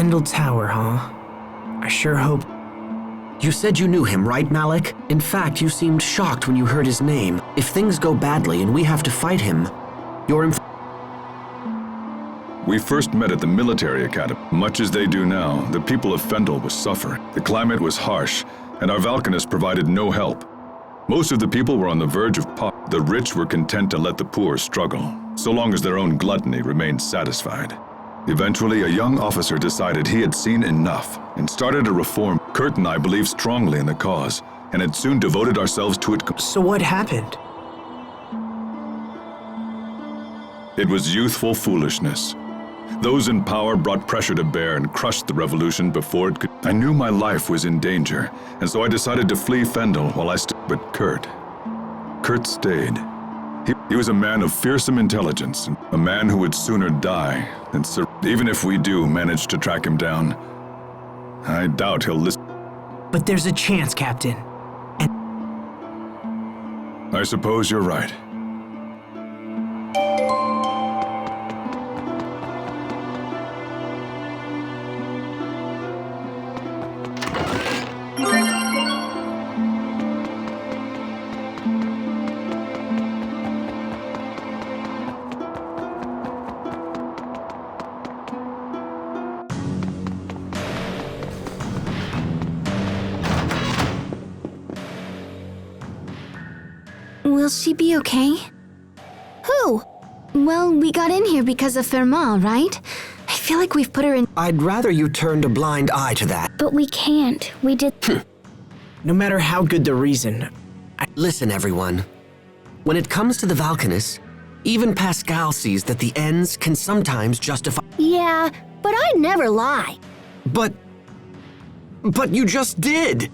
Fendel Tower, huh? I sure hope... You said you knew him, right, Malik? In fact, you seemed shocked when you heard his name. If things go badly and we have to fight him, you're We first met at the military academy. Much as they do now, the people of Fendel was suffering. The climate was harsh, and our Valkanists provided no help. Most of the people were on the verge of poverty. The rich were content to let the poor struggle, so long as their own gluttony remained satisfied. Eventually, a young officer decided he had seen enough and started a reform. Kurt and I believed strongly in the cause, and had soon devoted ourselves to it. So what happened? It was youthful foolishness. Those in power brought pressure to bear and crushed the revolution before it could. I knew my life was in danger, and so I decided to flee Fendel while I stood. But Kurt stayed. He was a man of fearsome intelligence, a man who would sooner die than surrender. Even if we do manage to track him down, I doubt he'll listen. But there's a chance, Captain. And I suppose you're right. Will she be okay? Who? Well, we got in here because of Fermat, right? I feel like we've put her in... I'd rather you turned a blind eye to that. But we can't. We did... no matter how good the reason, Listen, everyone. When it comes to the Valkanus, even Pascal sees that the ends can sometimes justify. Yeah, but I'd never lie. But you just did!